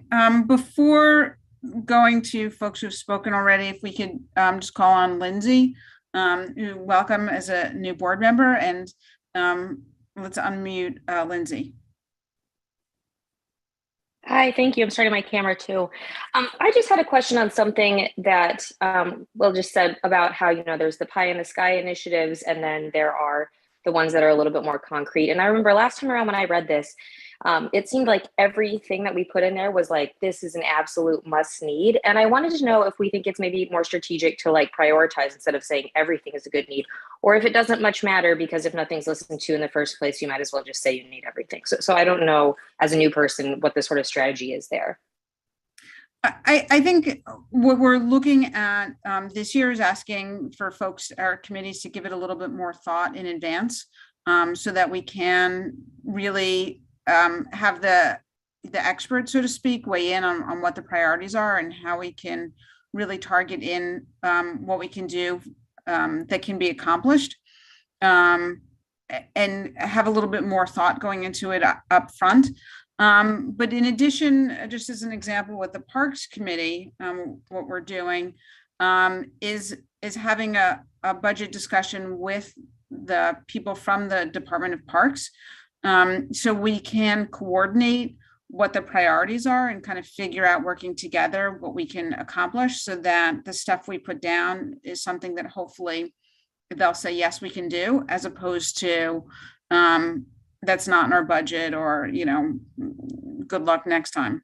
Before going to folks who've spoken already, if we could just call on Lindsay, welcome as a new board member, and let's unmute Lindsay. Hi, thank you. I'm starting my camera too. I just had a question on something that Will just said about how, you know, there's the pie in the sky initiatives, and then there are the ones that are a little bit more concrete. And I remember last time around when I read this, it seemed like everything that we put in there was like, this is an absolute must need. And I wanted to know if we think it's maybe more strategic to like prioritize instead of saying everything is a good need, or if it doesn't much matter, because if nothing's listened to in the first place, you might as well just say you need everything. So I don't know, as a new person, what the sort of strategy is there. I think what we're looking at this year is asking for folks, our committees, to give it a little bit more thought in advance, so that we can really have the experts, so to speak, weigh in on what the priorities are and how we can really target in what we can do that can be accomplished, and have a little bit more thought going into it up front. But in addition, just as an example with the Parks Committee, what we're doing is having a budget discussion with the people from the Department of Parks, so we can coordinate what the priorities are and kind of figure out, working together, what we can accomplish, so that the stuff we put down is something that hopefully they'll say, yes, we can do, as opposed to that's not in our budget, or, you know, good luck next time.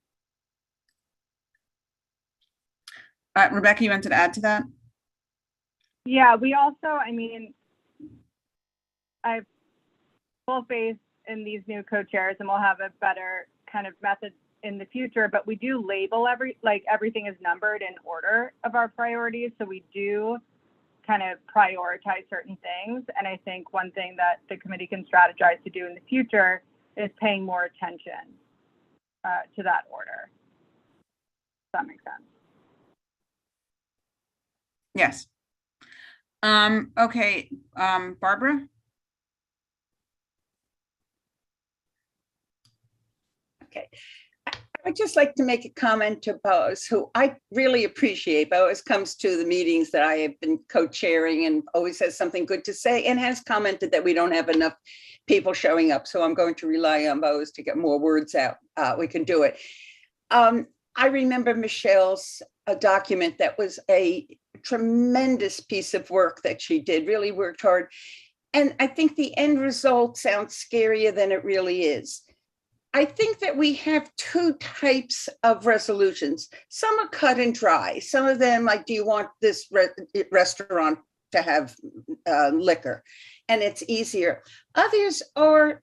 Rebecca, you wanted to add to that? Yeah, we also, I mean, I have full faith in these new co-chairs, and we'll have a better kind of method in the future, but we do label everything is numbered in order of our priorities. So we do kind of prioritize certain things. And I think one thing that the committee can strategize to do in the future is paying more attention to that order. Does that make sense? Yes. Okay, Barbara? Okay. I'd just like to make a comment to Boaz, who I really appreciate. Boaz comes to the meetings that I have been co-chairing and always has something good to say, and has commented that we don't have enough people showing up. So I'm going to rely on Boaz to get more words out. We can do it. I remember Michelle's document that was a tremendous piece of work that she did, really worked hard. And I think the end result sounds scarier than it really is. I think that we have two types of resolutions. Some are cut and dry. Some of them, like, do you want this restaurant to have liquor? And it's easier. Others are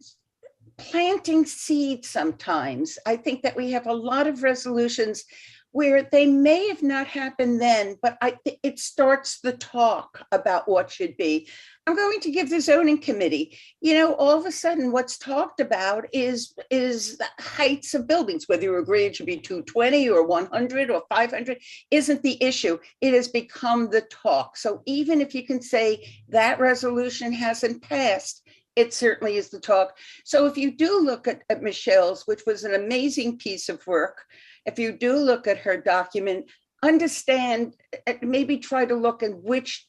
planting seeds sometimes. I think that we have a lot of resolutions where they may have not happened then, but it starts the talk about what should be. I'm going to give the zoning committee, all of a sudden what's talked about is the heights of buildings, whether you agree it should be 220 or 100 or 500 isn't the issue. It has become the talk. So even if you can say that resolution hasn't passed, it certainly is the talk. So if you do look at Michelle's, which was an amazing piece of work, if you do look at her document, understand, maybe try to look at which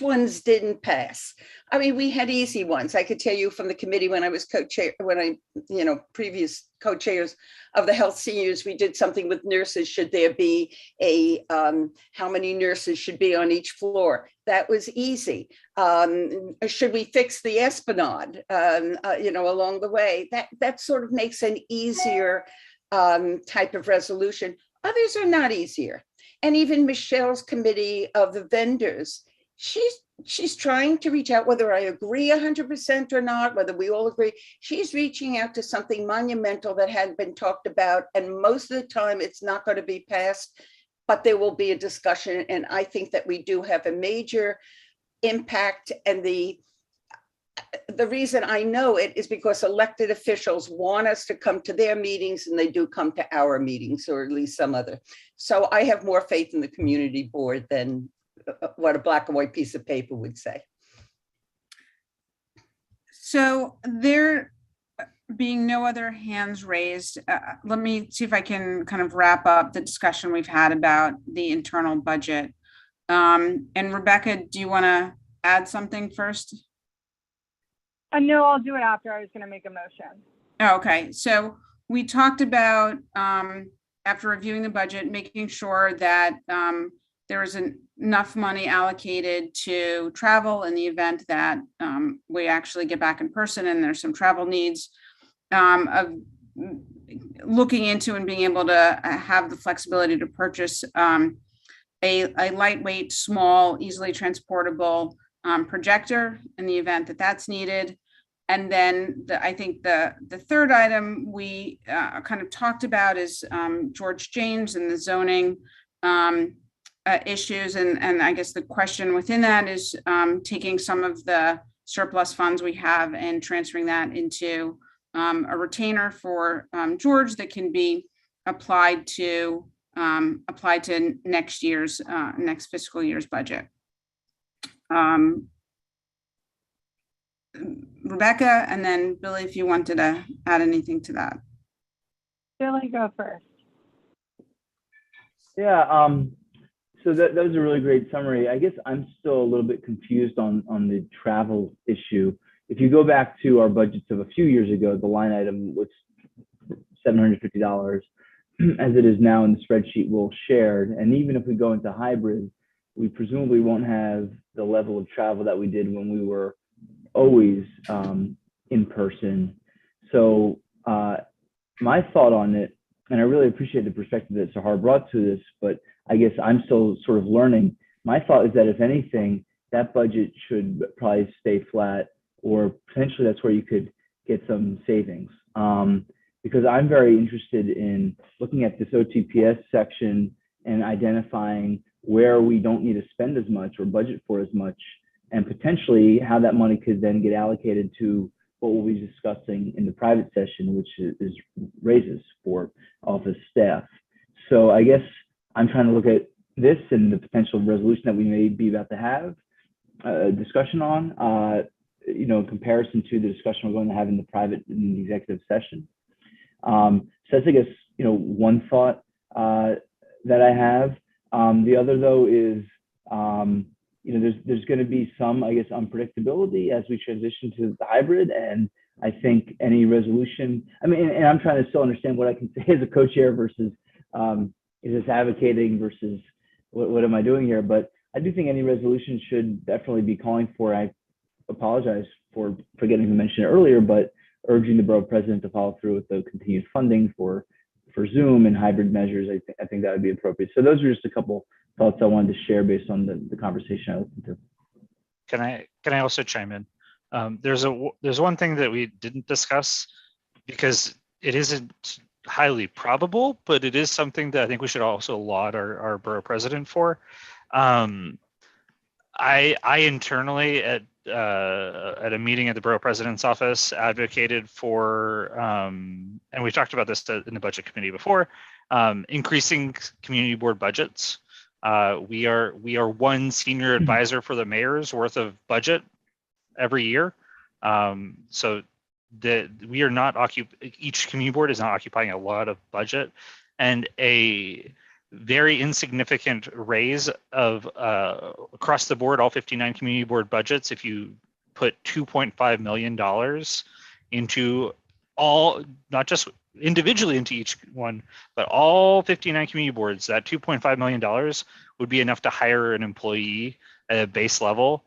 ones didn't pass. I mean, we had easy ones. I could tell you from the committee when I was co-chair, previous co-chairs of the health seniors, we did something with nurses. Should there be how many nurses should be on each floor? That was easy. Should we fix the Esplanade, along the way? That sort of makes an easier type of resolution. Others are not easier. And even Michelle's committee of the vendors, she's trying to reach out, whether I agree 100% or not, whether we all agree, she's reaching out to something monumental that hadn't been talked about. And most of the time it's not going to be passed, but there will be a discussion. And I think that we do have a major impact. And the reason I know it is because elected officials want us to come to their meetings, and they do come to our meetings, or at least some other. So I have more faith in the community board than what a black and white piece of paper would say. So there being no other hands raised, let me see if I can kind of wrap up the discussion we've had about the internal budget. And Rebecca, do you want to add something first? No, I'll do it after. I was going to make a motion. Oh, okay, so we talked about, after reviewing the budget, making sure that there is enough money allocated to travel in the event that we actually get back in person and there's some travel needs, of looking into and being able to have the flexibility to purchase a lightweight, small, easily transportable projector in the event that that's needed. And then I think the third item we kind of talked about is George James and the zoning issues. And I guess the question within that is taking some of the surplus funds we have and transferring that into a retainer for George that can be applied to next fiscal year's budget. Rebecca, and then Billy, if you wanted to add anything to that. Billy, go first. Yeah, so that was a really great summary. I guess I'm still a little bit confused on the travel issue. If you go back to our budgets of a few years ago, the line item was $750, as it is now in the spreadsheet we'll shared. And even if we go into hybrid, we presumably won't have the level of travel that we did when we were always in person. So my thought on it, and I really appreciate the perspective that Sahar brought to this, but I guess I'm still sort of learning. My thought is that if anything, that budget should probably stay flat, or potentially that's where you could get some savings. Because I'm very interested in looking at this OTPS section and identifying where we don't need to spend as much or budget for as much, and potentially how that money could then get allocated to what we'll be discussing in the private session, which is raises for office staff. So I guess I'm trying to look at this and the potential resolution that we may be about to have a discussion on, in comparison to the discussion we're going to have in the executive session. So that's, I guess, one thought that I have. The other, though, is there's going to be some, I guess, unpredictability as we transition to the hybrid, and I think any resolution. And I'm trying to still understand what I can say as a co-chair versus is this advocating versus what am I doing here? But I do think any resolution should definitely be calling for. I apologize for forgetting to mention it earlier, but urging the borough president to follow through with the continued funding for Zoom and hybrid measures. I think that would be appropriate. So those are just a couple thoughts I wanted to share based on the conversation I listened to. Can I also chime in? There's one thing that we didn't discuss because it isn't highly probable, but it is something that I think we should also laud our borough president for. I internally at a meeting at the borough president's office advocated for, and we've talked about this in the budget committee before, increasing community board budgets. We are one senior advisor for the mayor's worth of budget every year. So we are not each community board is not occupying a lot of budget, and a very insignificant raise of across the board, all 59 community board budgets. If you put $2.5 million into all, not just individually into each one, but all 59 community boards, that $2.5 million would be enough to hire an employee at a base level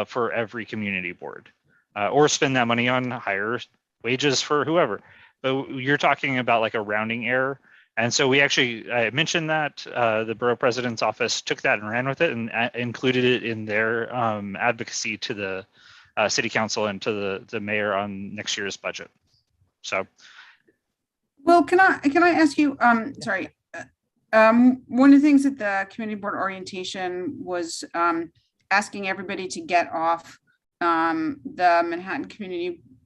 for every community board, or spend that money on higher wages for whoever. But you're talking about like a rounding error. And so I mentioned that the borough president's office took that and ran with it and included it in their advocacy to the city council and to the mayor on next year's budget. So, well, can I ask you? Sorry, one of the things at the community board orientation was asking everybody to get off the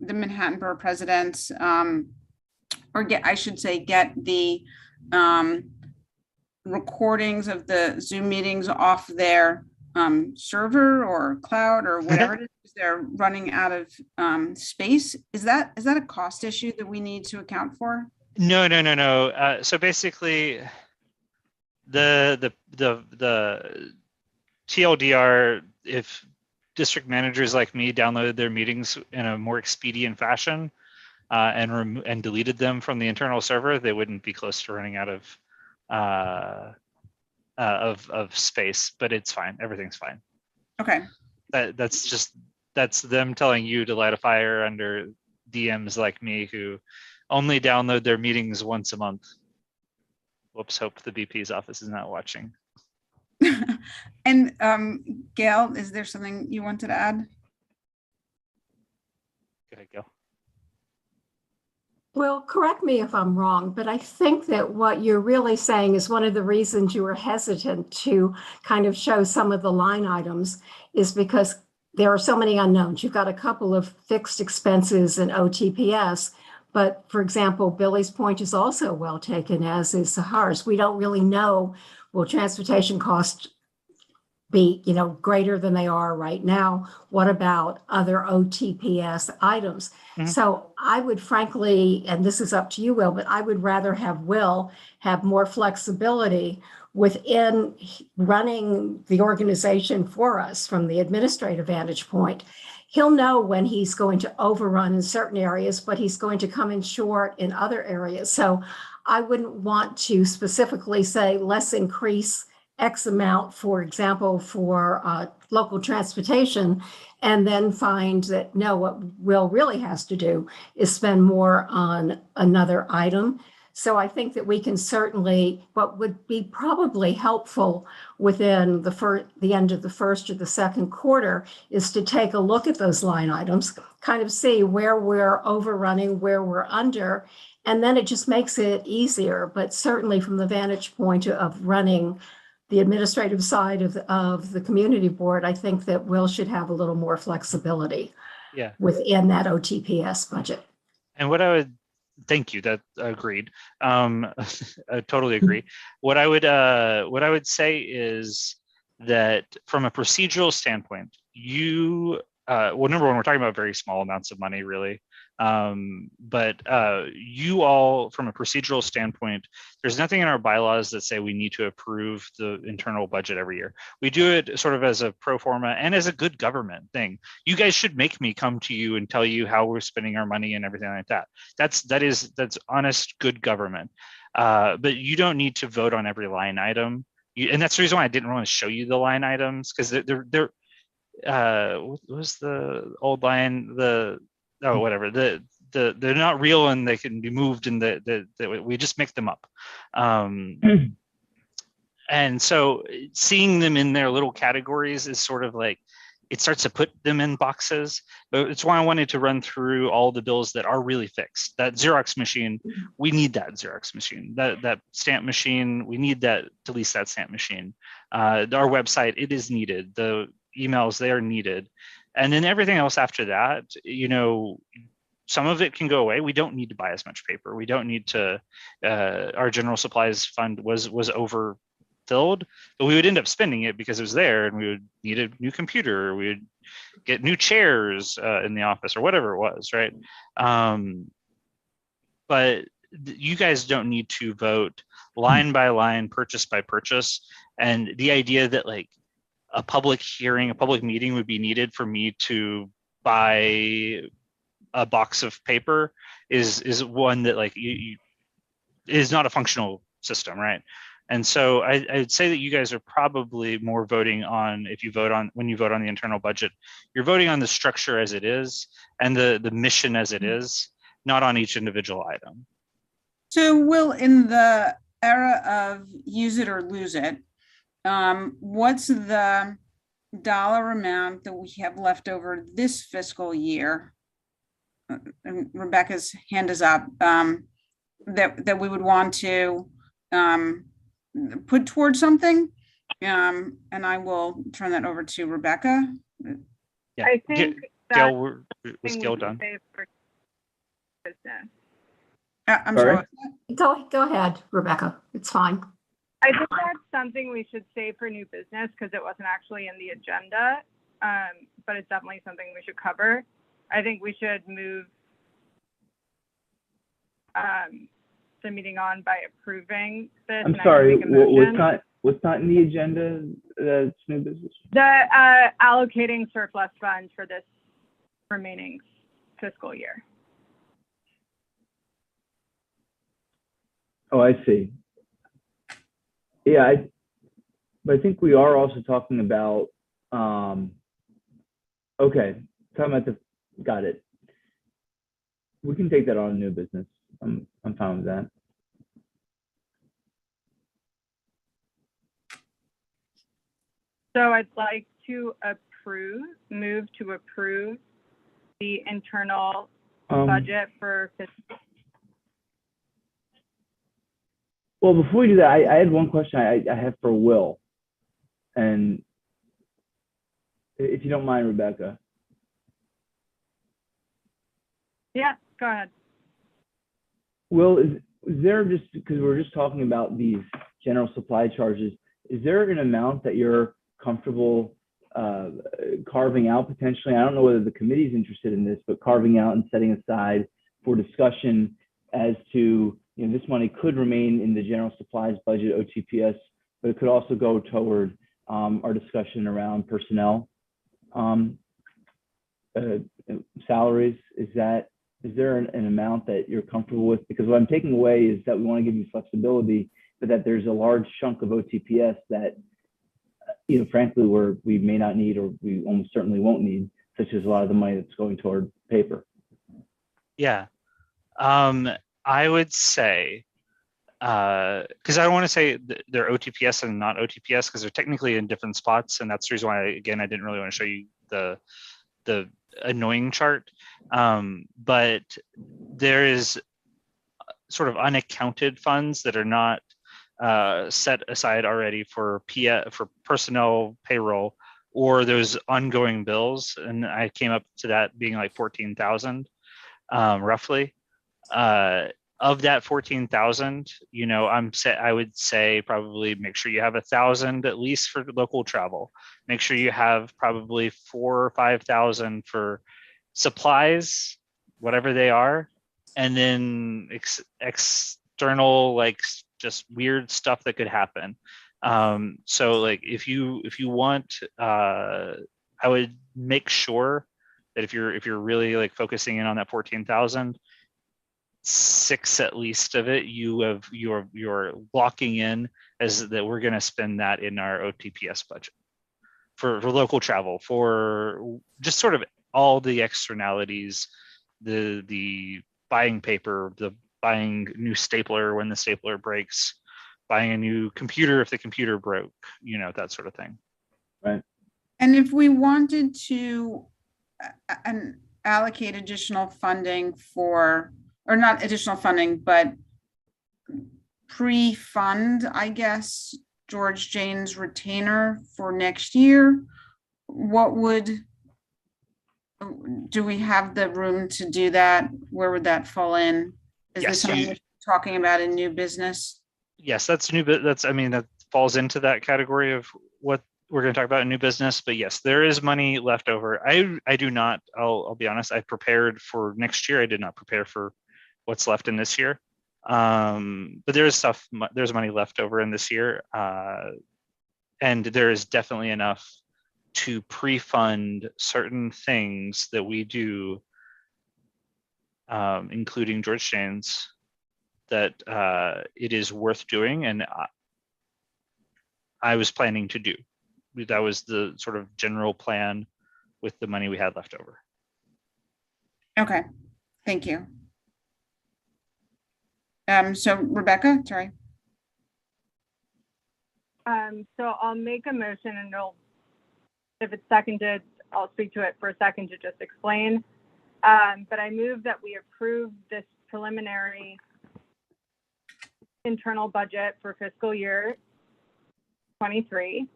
Manhattan borough presidents, or get the recordings of the Zoom meetings off their server or cloud or whatever it is. They're running out of space. Is that a cost issue that we need to account for? No. So basically, the TLDR, if district managers like me downloaded their meetings in a more expedient fashion and deleted them from the internal server, they wouldn't be close to running out of space. But it's fine. Everything's fine. Okay. That's them telling you to light a fire under DMs like me who only download their meetings once a month. Whoops, hope the BP's office is not watching. And Gail, is there something you wanted to add? Go ahead, Gail. Well, correct me if I'm wrong, but I think that what you're really saying is one of the reasons you were hesitant to kind of show some of the line items is because there are so many unknowns. You've got a couple of fixed expenses and OTPS, but for example, Billy's point is also well taken, as is Sahar's. We don't really know, will transportation costs be, greater than they are right now? What about other OTPS items? Mm-hmm. So I would frankly, and this is up to you, Will, but I would rather have Will have more flexibility within running the organization for us from the administrative vantage point. He'll know when he's going to overrun in certain areas, but he's going to come in short in other areas. So I wouldn't want to specifically say, let's increase X amount, for example, for local transportation, and then find that, no, what Will really has to do is spend more on another item. So I think that we can certainly, what would be probably helpful within the end of the first or the second quarter is to take a look at those line items, kind of see where we're overrunning, where we're under, and then it just makes it easier. But certainly from the vantage point of running the administrative side of the community board, I think that Will should have a little more flexibility. Yeah. within that OTPS budget. And what I would, thank you, that agreed. I totally agree. What I would say is that from a procedural standpoint, well, number one, we're talking about very small amounts of money, really. But you all, from a procedural standpoint, there's nothing in our bylaws that say we need to approve the internal budget every year. We do it sort of as a pro forma and as a good government thing. You guys should make me come to you and tell you how we're spending our money and everything like that. That's honest, good government. But you don't need to vote on every line item. And that's the reason why I didn't want to show you the line items, because they're what was the old line, whatever, they're not real and they can be moved, and we just make them up. And so seeing them in their little categories is sort of like, it starts to put them in boxes. But it's why I wanted to run through all the bills that are really fixed. That Xerox machine, we need that Xerox machine. That stamp machine, we need that, to lease that stamp machine. Our website, it is needed. The emails, they are needed. And then everything else after that, some of it can go away. We don't need to buy as much paper. We don't need to, our general supplies fund was overfilled, but we would end up spending it because it was there, and we would need a new computer. We would get new chairs in the office or whatever it was, right? But you guys don't need to vote line by line, purchase by purchase. And the idea that like a public hearing, a public meeting would be needed for me to buy a box of paper is one that like is not a functional system, right? And so I'd say that you guys are probably more voting on, when you vote on the internal budget, you're voting on the structure as it is and the mission as it is, not on each individual item. So Will, in the era of use it or lose it, what's the dollar amount that we have left over this fiscal year? And Rebecca's hand is up, that we would want to put towards something. And I will turn that over to Rebecca. Yeah. I think Gail, was Gail done? I'm sorry. Go ahead, Rebecca. It's fine. I think that's something we should save for new business because it wasn't actually in the agenda, but it's definitely something we should cover. I think we should move the meeting on by approving this. I'm sorry, what's not in the agenda that's new business? The allocating surplus funds for this remaining fiscal year. Oh, I see. Yeah, but I think we are also talking about, okay, talking about got it. We can take that on new business. I'm fine with that. So I'd like to move to approve the internal budget for fiscal. Well, before we do that, I had one question I have for Will. And if you don't mind, Rebecca. Yeah, go ahead. Will, is there, just because we're just talking about these general supply charges, is there an amount that you're comfortable carving out potentially? I don't know whether the committee's interested in this, but carving out and setting aside for discussion as to, this money could remain in the general supplies budget, OTPS, but it could also go toward our discussion around personnel salaries. Is there an amount that you're comfortable with? Because what I'm taking away is that we want to give you flexibility, but that there's a large chunk of OTPS that, frankly, we may not need, or we almost certainly won't need, such as a lot of the money that's going toward paper. Yeah. I would say, because I don't want to say they're OTPS and not OTPS, because they're technically in different spots. And that's the reason why, again, I didn't really want to show you the annoying chart. But there is sort of unaccounted funds that are not set aside already for personnel payroll or those ongoing bills, and I came up to that being like 14,000 roughly. Of that 14,000, you know, I would say probably make sure you have 1,000 at least for local travel. Make sure you have probably 4,000 or 5,000 for supplies, whatever they are, and then external, like just weird stuff that could happen. So like if you want, I would make sure that if you're really like focusing in on that 14,000, 6 at least of it you're locking in as that we're going to spend that in our OTPS budget for local travel, for just sort of all the externalities, the buying paper, the buying new stapler when the stapler breaks, buying a new computer if the computer broke, you know, that sort of thing. Right. And if we wanted to allocate additional funding for, or not additional funding, but pre-fund, I guess, George Jane's retainer for next year, do we have the room to do that? Where would that fall in? Is this something we're talking about in new business? Yes, that's new, but I mean, that falls into that category of what we're going to talk about in new business. But yes, there is money left over. I do not, I'll be honest, I prepared for next year. I did not prepare for what's left in this year. But there's money left over in this year. And there is definitely enough to pre-fund certain things that we do, including George Jane's, that it is worth doing, and I was planning to do. That was the sort of general plan with the money we had left over. Okay, thank you. So Rebecca, sorry. So I'll make a motion, and if it's seconded, I'll speak to it for a second to just explain. But I move that we approve this preliminary internal budget for fiscal year 23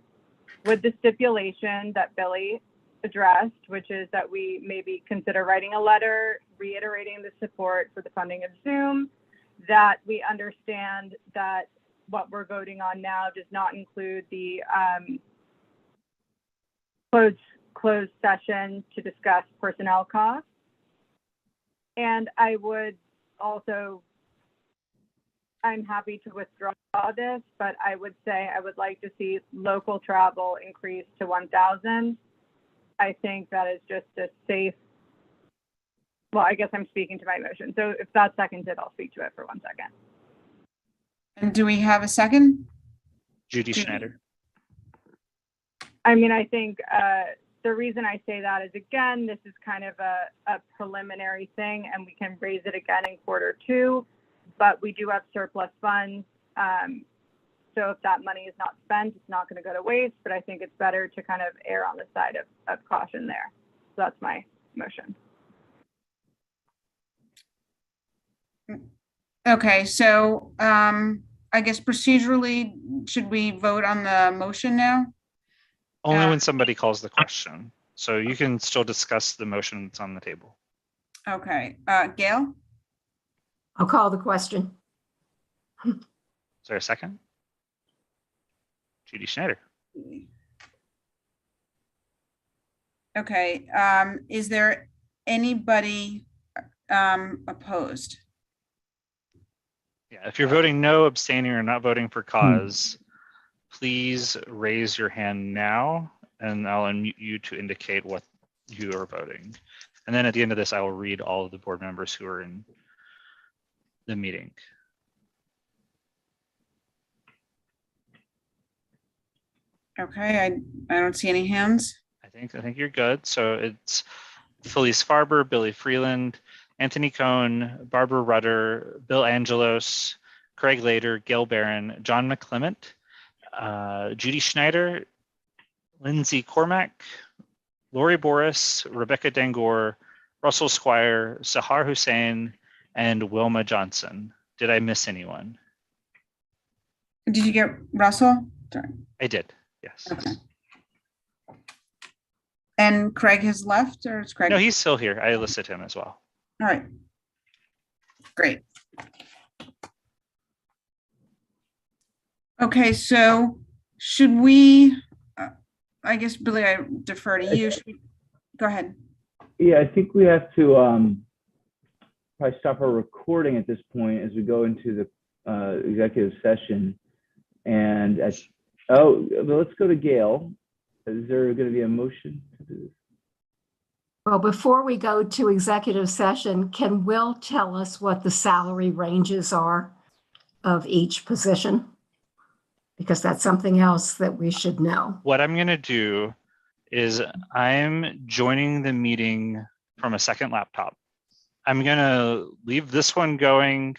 with the stipulation that Billy addressed, which is that we maybe consider writing a letter reiterating the support for the funding of Zoom, that we understand that what we're voting on now does not include the closed session to discuss personnel costs. And I would also, I'm happy to withdraw this, but I would say I would like to see local travel increase to 1,000. I think that is just a safe, well, I guess I'm speaking to my motion. So if that's seconded, I'll speak to it for 1 second. And do we have a second? Judy Schneider. I mean, I think the reason I say that is, again, this is kind of a preliminary thing, and we can raise it again in Q2, but we do have surplus funds. So if that money is not spent, it's not going to go to waste, but I think it's better to kind of err on the side of caution there. So that's my motion. Okay, so I guess procedurally, should we vote on the motion now? Only when somebody calls the question. So you can still discuss the motion that's on the table. Okay, Gail? I'll call the question. Is there a second? Judy Schneider. Okay, is there anybody opposed? Yeah, if you're voting no, abstaining, or not voting for cause, please raise your hand now, and I'll unmute you to indicate what you are voting. And then at the end of this, I will read all of the board members who are in the meeting. Okay, I don't see any hands. I think you're good. So it's Felice Farber, Billy Freeland, Anthony Cohn, Barbara Rudder, Bill Angelos, Craig Lader, Gail Barron, John McClement, Judy Schneider, Lindsay Cormack, Lori Boris, Rebecca Dangor, Russell Squire, Sahar Hussein, and Wilma Johnson. Did I miss anyone? Did you get Russell? Sorry. I did, yes. Okay. And Craig has left, or is Craig? No, he's still here. I listed him as well. All right. Great. Okay, so should we, I guess, Billy, I defer to you. Go ahead. Yeah, I think we have to probably stop our recording at this point as we go into the executive session. And let's go to Gail. Is there going to be a motion to do this? Well, before we go to executive session, can Will tell us what the salary ranges are of each position? Because that's something else that we should know. What I'm going to do is I'm joining the meeting from a second laptop. I'm going to leave this one going,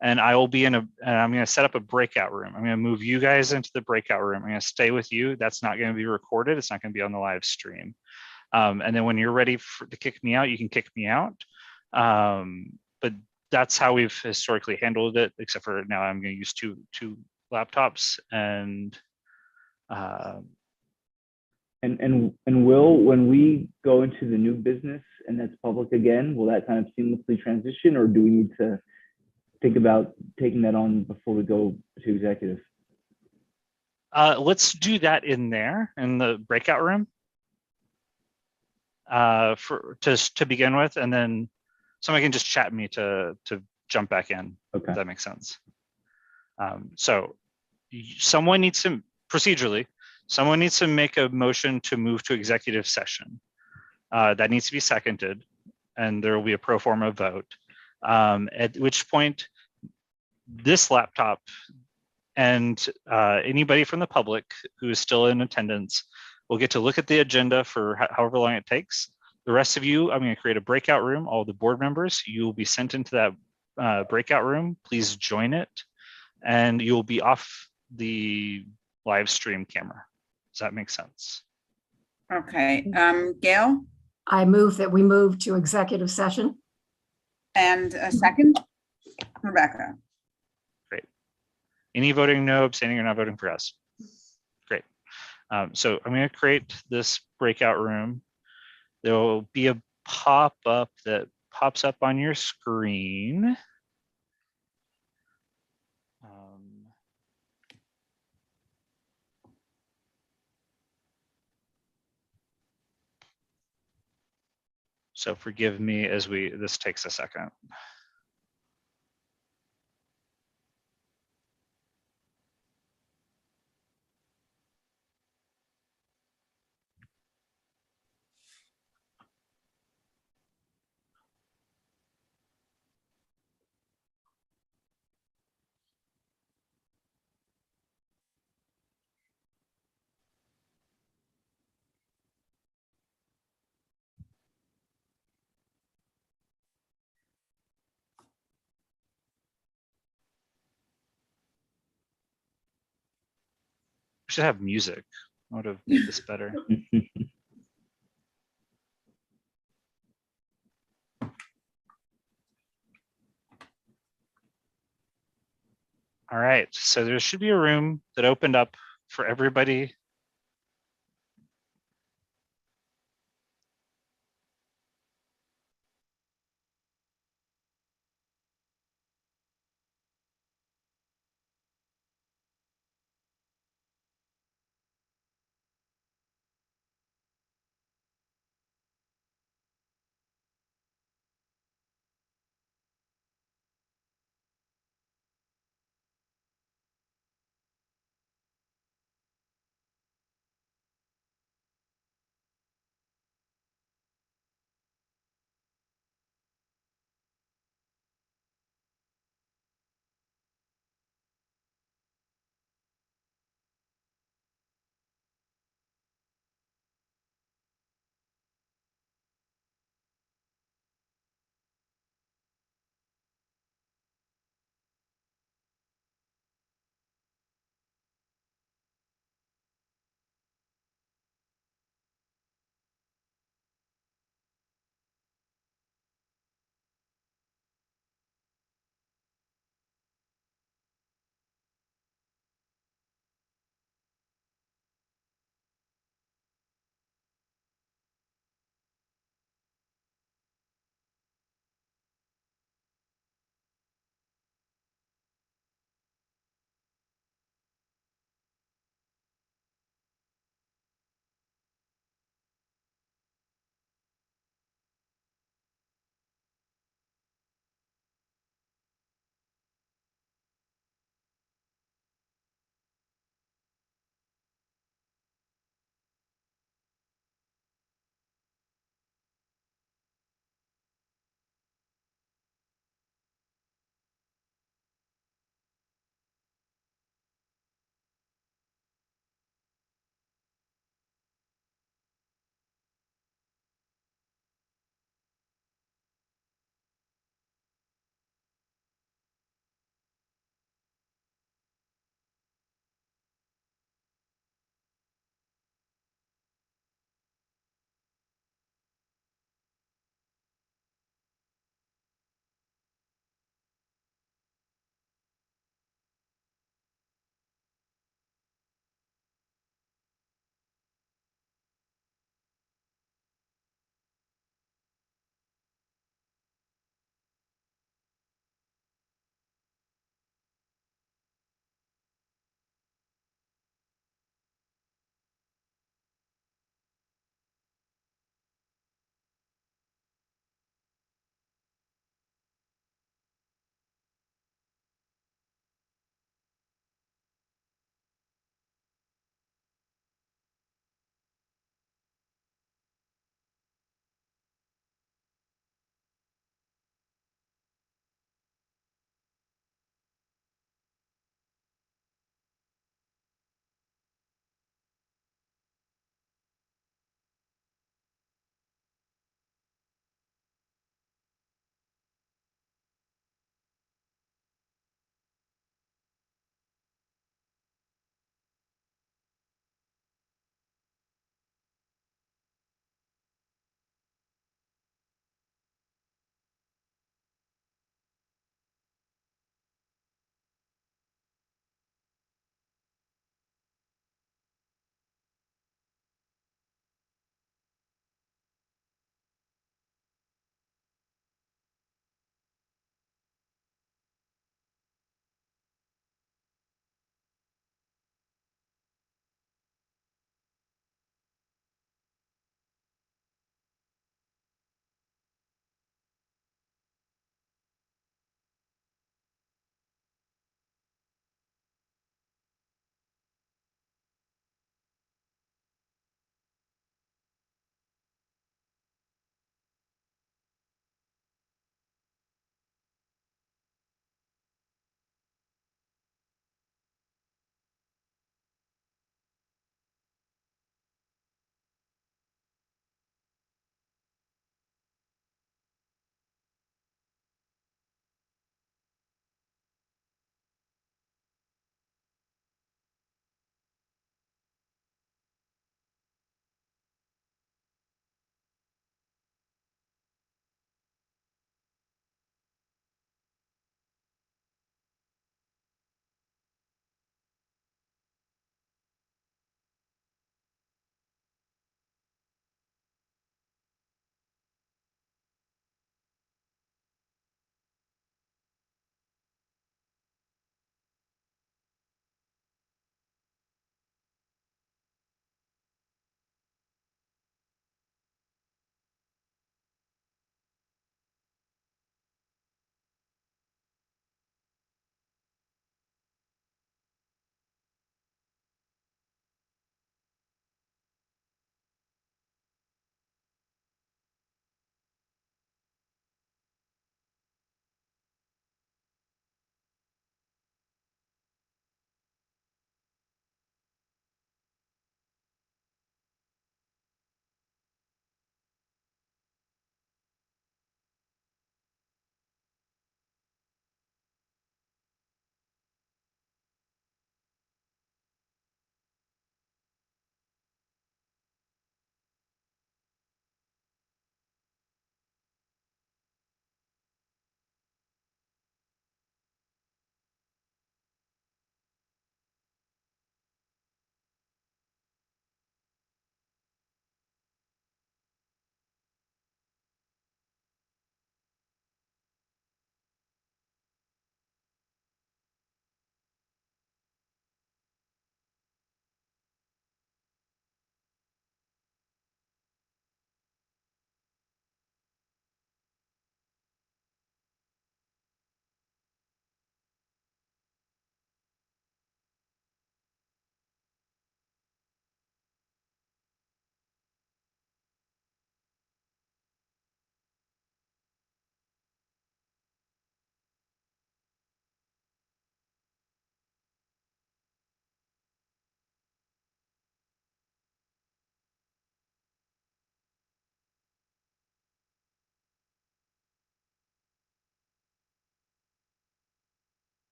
and I will be and I'm going to set up a breakout room. I'm going to move you guys into the breakout room. I'm going to stay with you. That's not going to be recorded. It's not going to be on the live stream. And then when you're ready to kick me out, you can kick me out. But that's how we've historically handled it, except for now I'm going to use two laptops. And Will, when we go into the new business and that's public again, will that kind of seamlessly transition, or do we need to think about taking that on before we go to executive? Let's do that in there in the breakout room to begin with, and then somebody can just chat me to jump back in. Okay. If that makes sense. So someone needs to procedurally, someone needs to make a motion to move to executive session. That needs to be seconded, and there will be a pro forma vote. At which point, this laptop and anybody from the public who is still in attendance will get to look at the agenda for however long it takes. The rest of you, I'm going to create a breakout room. All the board members, you will be sent into that breakout room. Please join it, and you'll be off the live stream camera. Does that make sense? Okay, Gail? I move that we move to executive session. And a second? Rebecca? Great. Any voting no, abstaining, or not voting for us? Great. So I'm going to create this breakout room. There will be a pop-up that pops up on your screen. So forgive me as this takes a second. We should have music. I would have made this better. All right, so there should be a room that opened up for everybody.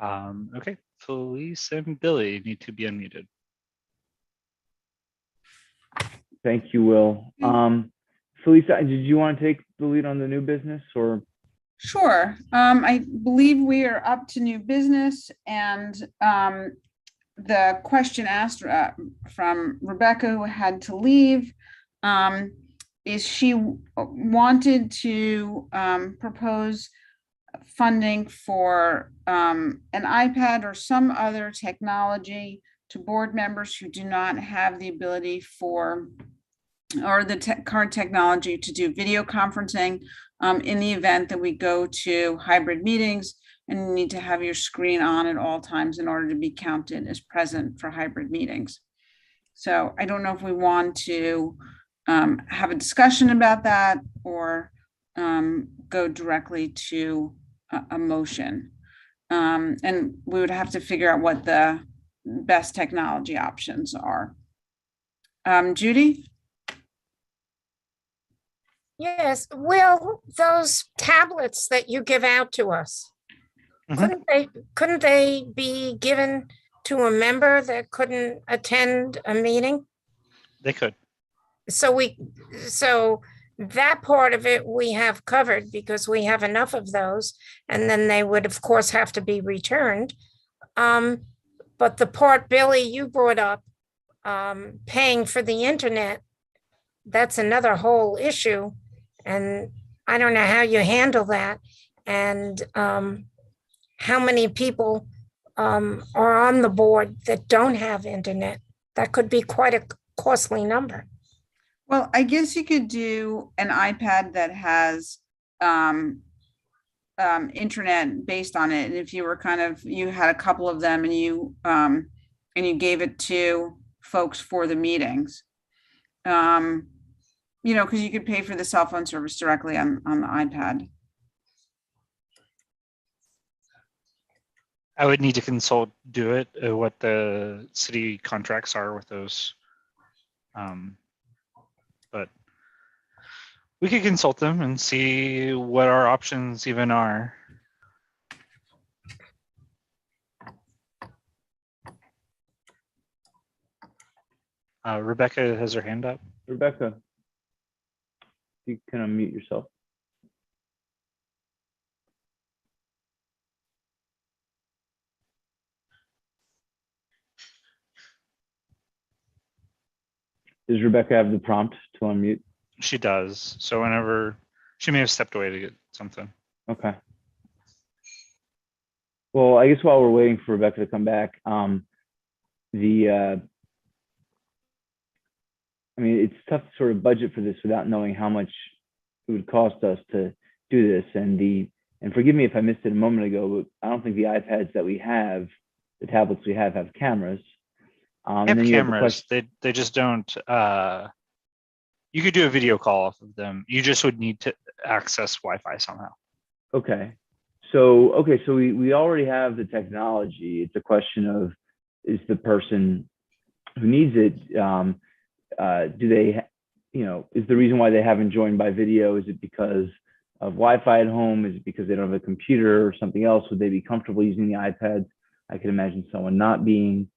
Okay, Felice and Billy need to be unmuted. Thank you, Will. Felisa, did you want to take the lead on the new business or? Sure. I believe we are up to new business, and the question asked from Rebecca, who had to leave, is she wanted to propose funding for an iPad or some other technology to board members who do not have the ability for or the current technology to do video conferencing in the event that we go to hybrid meetings and you need to have your screen on at all times in order to be counted as present for hybrid meetings. So I don't know if we want to have a discussion about that or go directly to a motion. And we would have to figure out what the best technology options are. Judy? Yes, Will, those tablets that you give out to us, couldn't they be given to a member that couldn't attend a meeting? They could. So that part of it we have covered because we have enough of those, and then they would of course have to be returned. But the part, Billy, you brought up, paying for the internet, that's another whole issue. And I don't know how you handle that, and how many people are on the board that don't have internet. That could be quite a costly number. Well, I guess you could do an iPad that has internet based on it. And if you were you had a couple of them and you gave it to folks for the meetings. Because you could pay for the cell phone service directly on the iPad. I would need to do it, what the city contracts are with those. But we could consult them and see what our options even are. Rebecca has her hand up. Rebecca, you can unmute yourself. Does Rebecca have the prompt to unmute? She does. So whenever she may have stepped away to get something. Okay. Well, I guess while we're waiting for Rebecca to come back, it's tough to sort of budget for this without knowing how much it would cost us to do this. And forgive me if I missed it a moment ago, but I don't think the iPads that we have, the tablets we have cameras. They have cameras. They just don't. You could do a video call off of them. You just would need to access Wi-Fi somehow. Okay. So we already have the technology. It's a question of, is the person who needs it, do they, is the reason why they haven't joined by video, is it because of Wi-Fi at home? Is it because they don't have a computer or something else? Would they be comfortable using the iPads? I could imagine someone not being,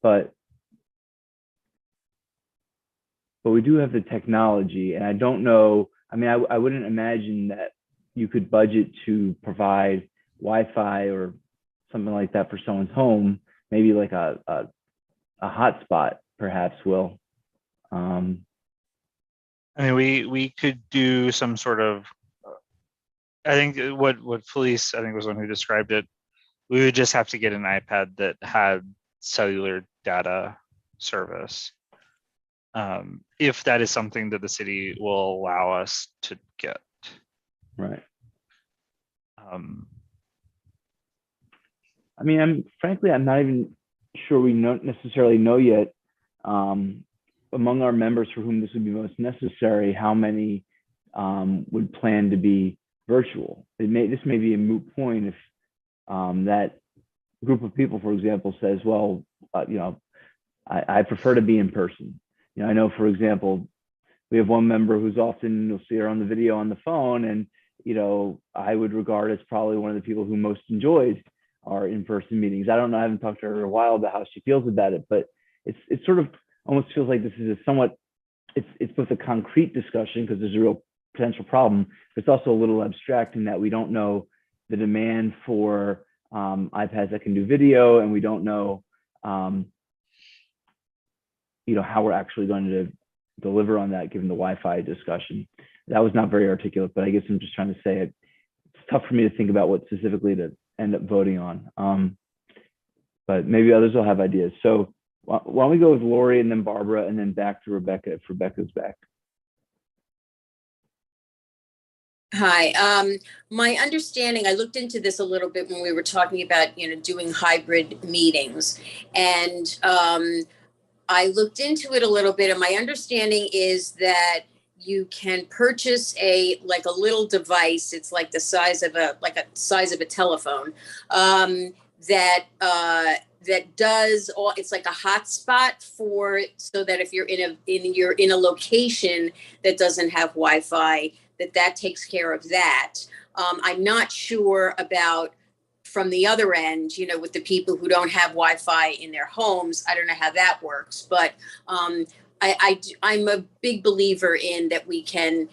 but we do have the technology, and I don't know. I mean, I wouldn't imagine that you could budget to provide Wi-Fi or something like that for someone's home. Maybe like a hotspot, perhaps. Will. I mean, we could do some sort of. I think what Felice, I think, was the one who described it. We would just have to get an iPad that had cellular data service. If that is something that the city will allow us to get. Right. I mean, I'm not even sure we necessarily know yet, among our members for whom this would be most necessary, how many would plan to be virtual. This may be a moot point if that group of people, for example, says, well, I prefer to be in person. I know, for example, we have one member who's often, you'll see her on the video on the phone, and I would regard as probably one of the people who most enjoyed our in-person meetings. I don't know, I haven't talked to her in a while about how she feels about it, but it's sort of almost feels like this is a somewhat, it's both a concrete discussion because there's a real potential problem, but it's also a little abstract in that we don't know the demand for iPads that can do video, and we don't know, how we're actually going to deliver on that given the Wi-Fi discussion. That was not very articulate, but I guess I'm just trying to say it's tough for me to think about what specifically to end up voting on. But maybe others will have ideas. So why don't we go with Lori and then Barbara and then back to Rebecca if Rebecca's back. Hi, my understanding, I looked into this a little bit when we were talking about, doing hybrid meetings, and I looked into it a little bit, and my understanding is that you can purchase a little device. It's like the size of a telephone, that does all. It's like a hotspot so that if you're in a location that doesn't have Wi-Fi, that takes care of that. I'm not sure about from the other end, with the people who don't have Wi-Fi in their homes. I don't know how that works, but I'm a big believer in that we can,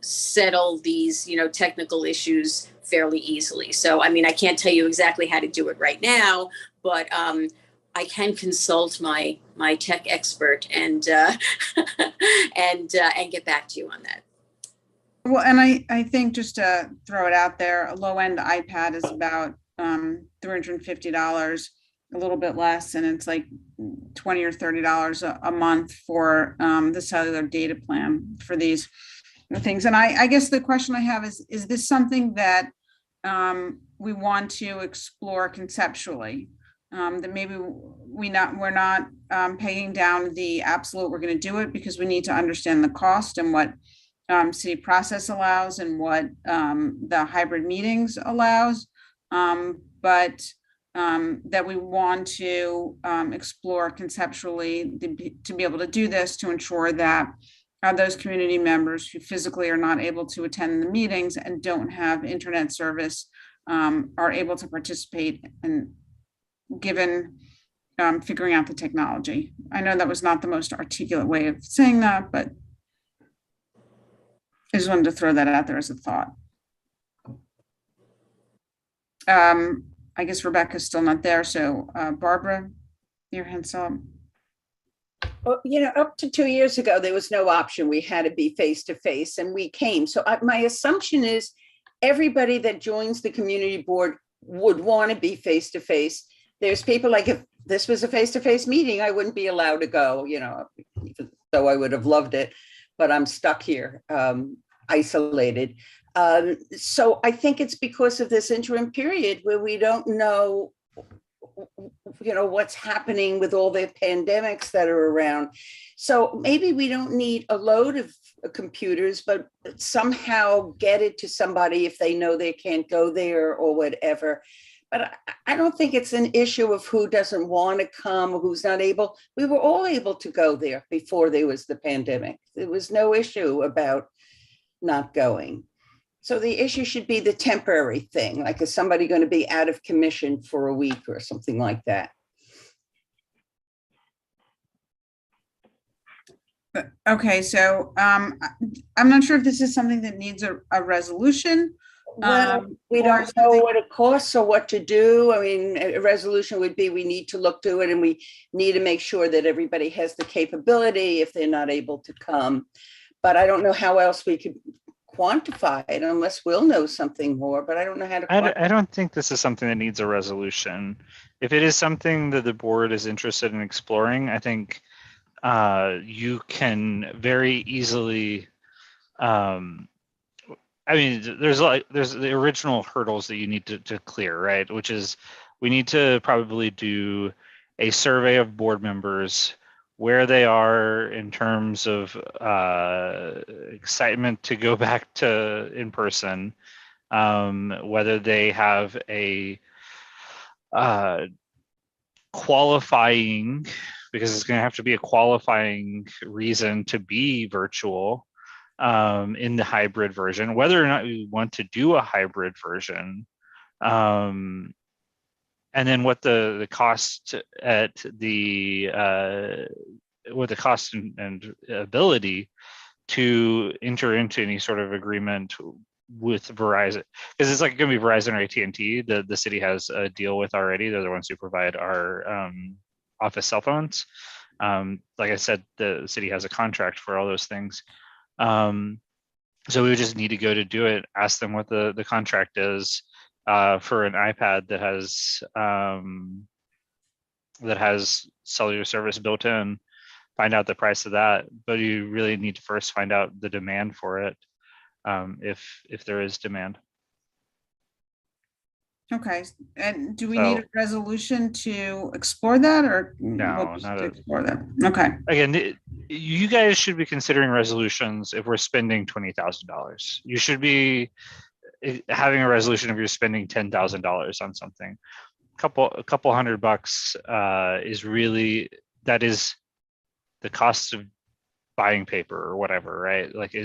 settle these, technical issues fairly easily. So, I can't tell you exactly how to do it right now, but I can consult my tech expert and and get back to you on that. Well, and I think just to throw it out there, a low-end iPad is about $350, a little bit less, and it's like $20 or $30 a month for the cellular data plan for these things. And I guess the question I have is this something that we want to explore conceptually? That maybe we're not paying down the absolute, we're going to do it because we need to understand the cost and what city process allows and what the hybrid meetings allows, but that we want to explore conceptually to be able to do this to ensure that those community members who physically are not able to attend the meetings and don't have internet service are able to participate, and given figuring out the technology. I know that was not the most articulate way of saying that, but I just wanted to throw that out there as a thought. I guess Rebecca's still not there. So Barbara, your hand's up. Well, up to 2 years ago, there was no option. We had to be face-to-face, and we came. So my assumption is everybody that joins the community board would want to be face-to-face. There's people like, if this was a face-to-face meeting, I wouldn't be allowed to go, even though I would have loved it, but I'm stuck here, isolated. So I think it's because of this interim period where we don't know, what's happening with all the pandemics that are around. So maybe we don't need a load of computers, but somehow get it to somebody if they know they can't go there or whatever. But I don't think it's an issue of who doesn't want to come, who's not able. We were all able to go there before there was the pandemic. There was no issue about not going. So the issue should be the temporary thing, like is somebody going to be out of commission for a week or something like that? Okay, so I'm not sure if this is something that needs a resolution. Well, we don't know what it costs or what to do. I mean, a resolution would be we need to look to it, and we need to make sure that everybody has the capability if they're not able to come. But I don't know how else we could quantify it unless we'll know something more, but I don't know how to I don't think this is something that needs a resolution. If it is something that the board is interested in exploring, I think you can very easily there's the original hurdles that you need to clear, right? Which is we need to probably do a survey of board members, where they are in terms of excitement to go back to in person, whether they have a qualifying, because it's going to have to be a qualifying reason to be virtual in the hybrid version, whether or not we want to do a hybrid version. and then what the cost at the what the cost and ability to enter into any sort of agreement with Verizon, because it's like going to be Verizon or AT&T. The city has a deal with already. They're the ones who provide our office cell phones. Like I said, the city has a contract for all those things. So we would just need to go to do it, ask them what the contract is for an iPad that has cellular service built in, find out the price of that. But you really need to first find out the demand for it, if there is demand. Okay, and do we need a So resolution to explore that, or no, we'll just not a, explore that? Okay, again, you guys should be considering resolutions if we're spending $20,000. You should be having a resolution if you're spending $10,000 on something. A couple $100 is really, that is the cost of buying paper or whatever, right? Like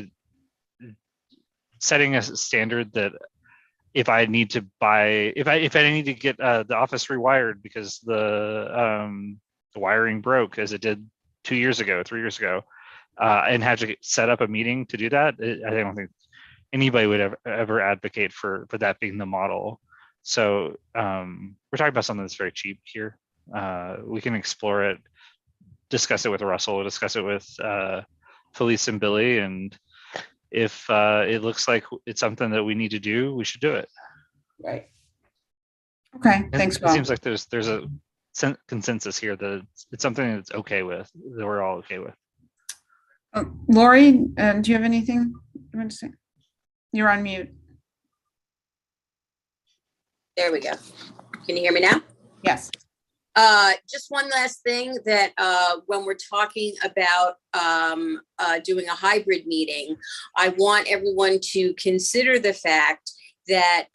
setting a standard that if I need to buy, if I need to get the office rewired because the wiring broke, as it did 2 years ago, 3 years ago, and had to set up a meeting to do that, I don't think anybody would ever advocate for that being the model. So we're talking about something that's very cheap here. We can explore it, discuss it with Russell, discuss it with Felice and Billy, and if it looks like it's something that we need to do, we should do it. Right. okay, thanks, It Bob. seems like there's a consensus here that it's something that's okay with, that we're all okay with. Lori, do you have anything you want to say? You're on mute. There we go. Can you hear me now? Yes. Just one last thing that when we're talking about doing a hybrid meeting, I want everyone to consider the fact that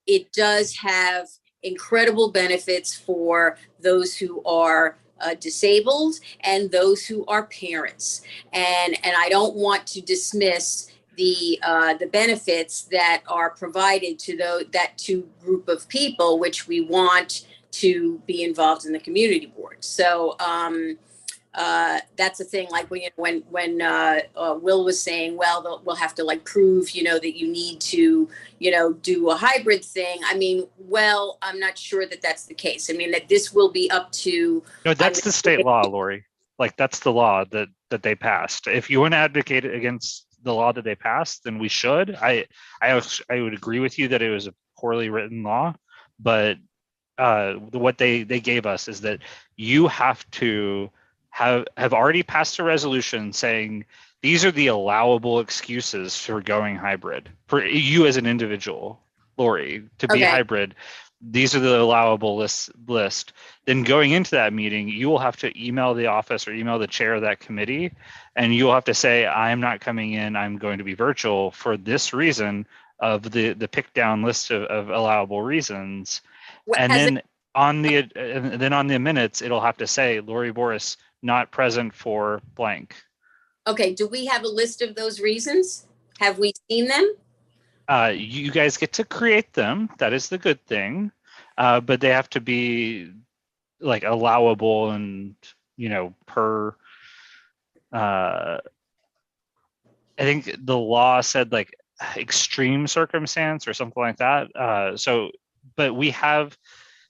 it does have incredible benefits for those who are disabled and those who are parents. And I don't want to dismiss the benefits that are provided to that two group of people, which we want to be involved in the community board. So that's the thing. Like when Will was saying, well, we'll have to like prove, that you need to, do a hybrid thing. I mean, well, I'm not sure that that's the case. I mean, that this will be up to. No, that's the state law, Lori. Like that's the law that they passed. If you want to advocate against the law that they passed, then we should. I would agree with you that it was a poorly written law, but what they gave us is that you have to have already passed a resolution saying these are the allowable excuses for going hybrid for you as an individual, Lori, to be hybrid. These are the allowable list. Then going into that meeting, you will have to email the office or email the chair of that committee, and you'll have to say, I'm not coming in, I'm going to be virtual for this reason of the pick down list of allowable reasons. And then on the minutes, it'll have to say Lori Boris not present for blank. Okay, do we have a list of those reasons? Have we seen them? You guys get to create them. That is the good thing. But they have to be like allowable and, per, I think the law said like extreme circumstance or something like that. But we have,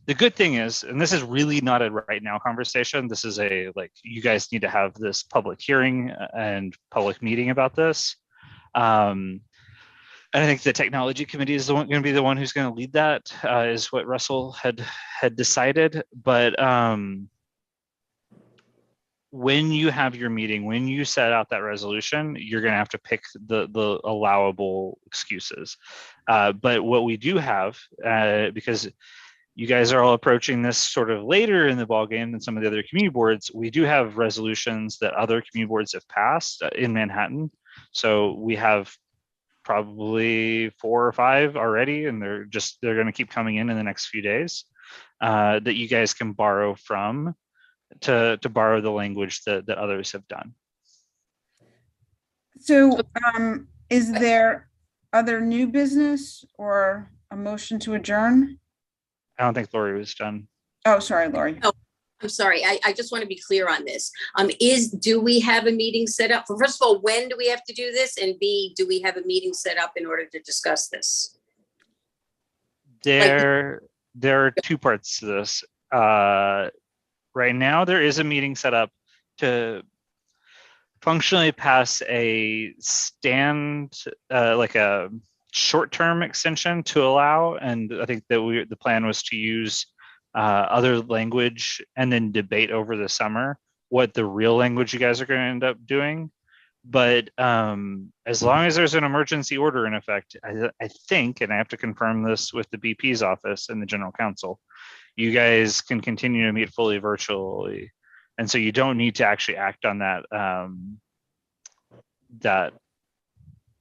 the good thing is, and this is really not a right now conversation. This is you guys need to have this public hearing and public meeting about this. And I think the technology committee is going to be the one who's going to lead that, is what Russell had decided. But when you have your meeting, when you set out that resolution, you're going to have to pick the allowable excuses. But what we do have, because you guys are all approaching this sort of later in the ballgame than some of the other community boards, we do have resolutions that other community boards have passed in Manhattan. So we have probably 4 or 5 already, and they're going to keep coming in the next few days, that you guys can borrow from to borrow the language that others have done. So is there other new business or a motion to adjourn? I don't think Lori was done. Oh, sorry, Lori. Oh, I'm sorry. I just want to be clear on this. Do we have a meeting set up? First of all, when do we have to do this? And B, do we have a meeting set up in order to discuss this? There are two parts to this. Right now, there is a meeting set up to functionally pass a like a short-term extension to allow, and I think that the plan was to use other language and then debate over the summer what the real language you guys are going to end up doing. But as long as there's an emergency order in effect, I think, and I have to confirm this with the BP's office and the general counsel, you guys can continue to meet fully virtually. And so you don't need to actually act on that that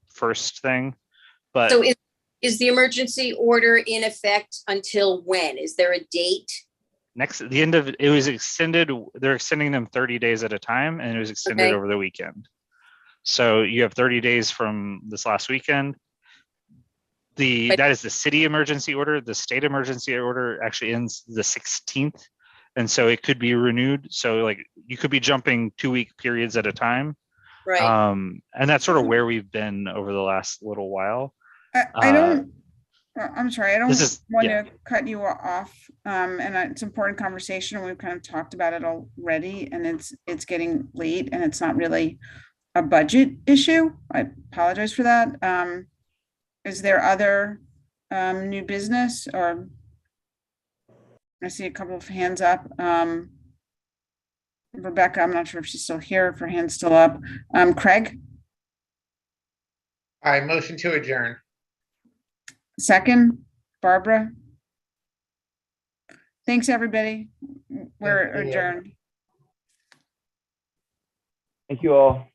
first thing. But So is the emergency order in effect until when? Is there a date? The end of it was extended. They're extending them 30 days at a time, and it was extended over the weekend. So you have 30 days from this last weekend. That is the city emergency order. The state emergency order actually ends the 16th. And so it could be renewed. So like you could be jumping 2-week periods at a time. Right. And that's sort of where we've been over the last little while. I'm sorry, I don't want yeah. to cut you off. And it's an important conversation. We've kind of talked about it already, and it's getting late, and it's not really a budget issue. I apologize for that. Is there other new business, or I see a couple of hands up. Rebecca, I'm not sure if she's still here, if her hand's still up. Craig? I motion to adjourn. Second, Barbara? Thanks, everybody. We're adjourned. Thank you all.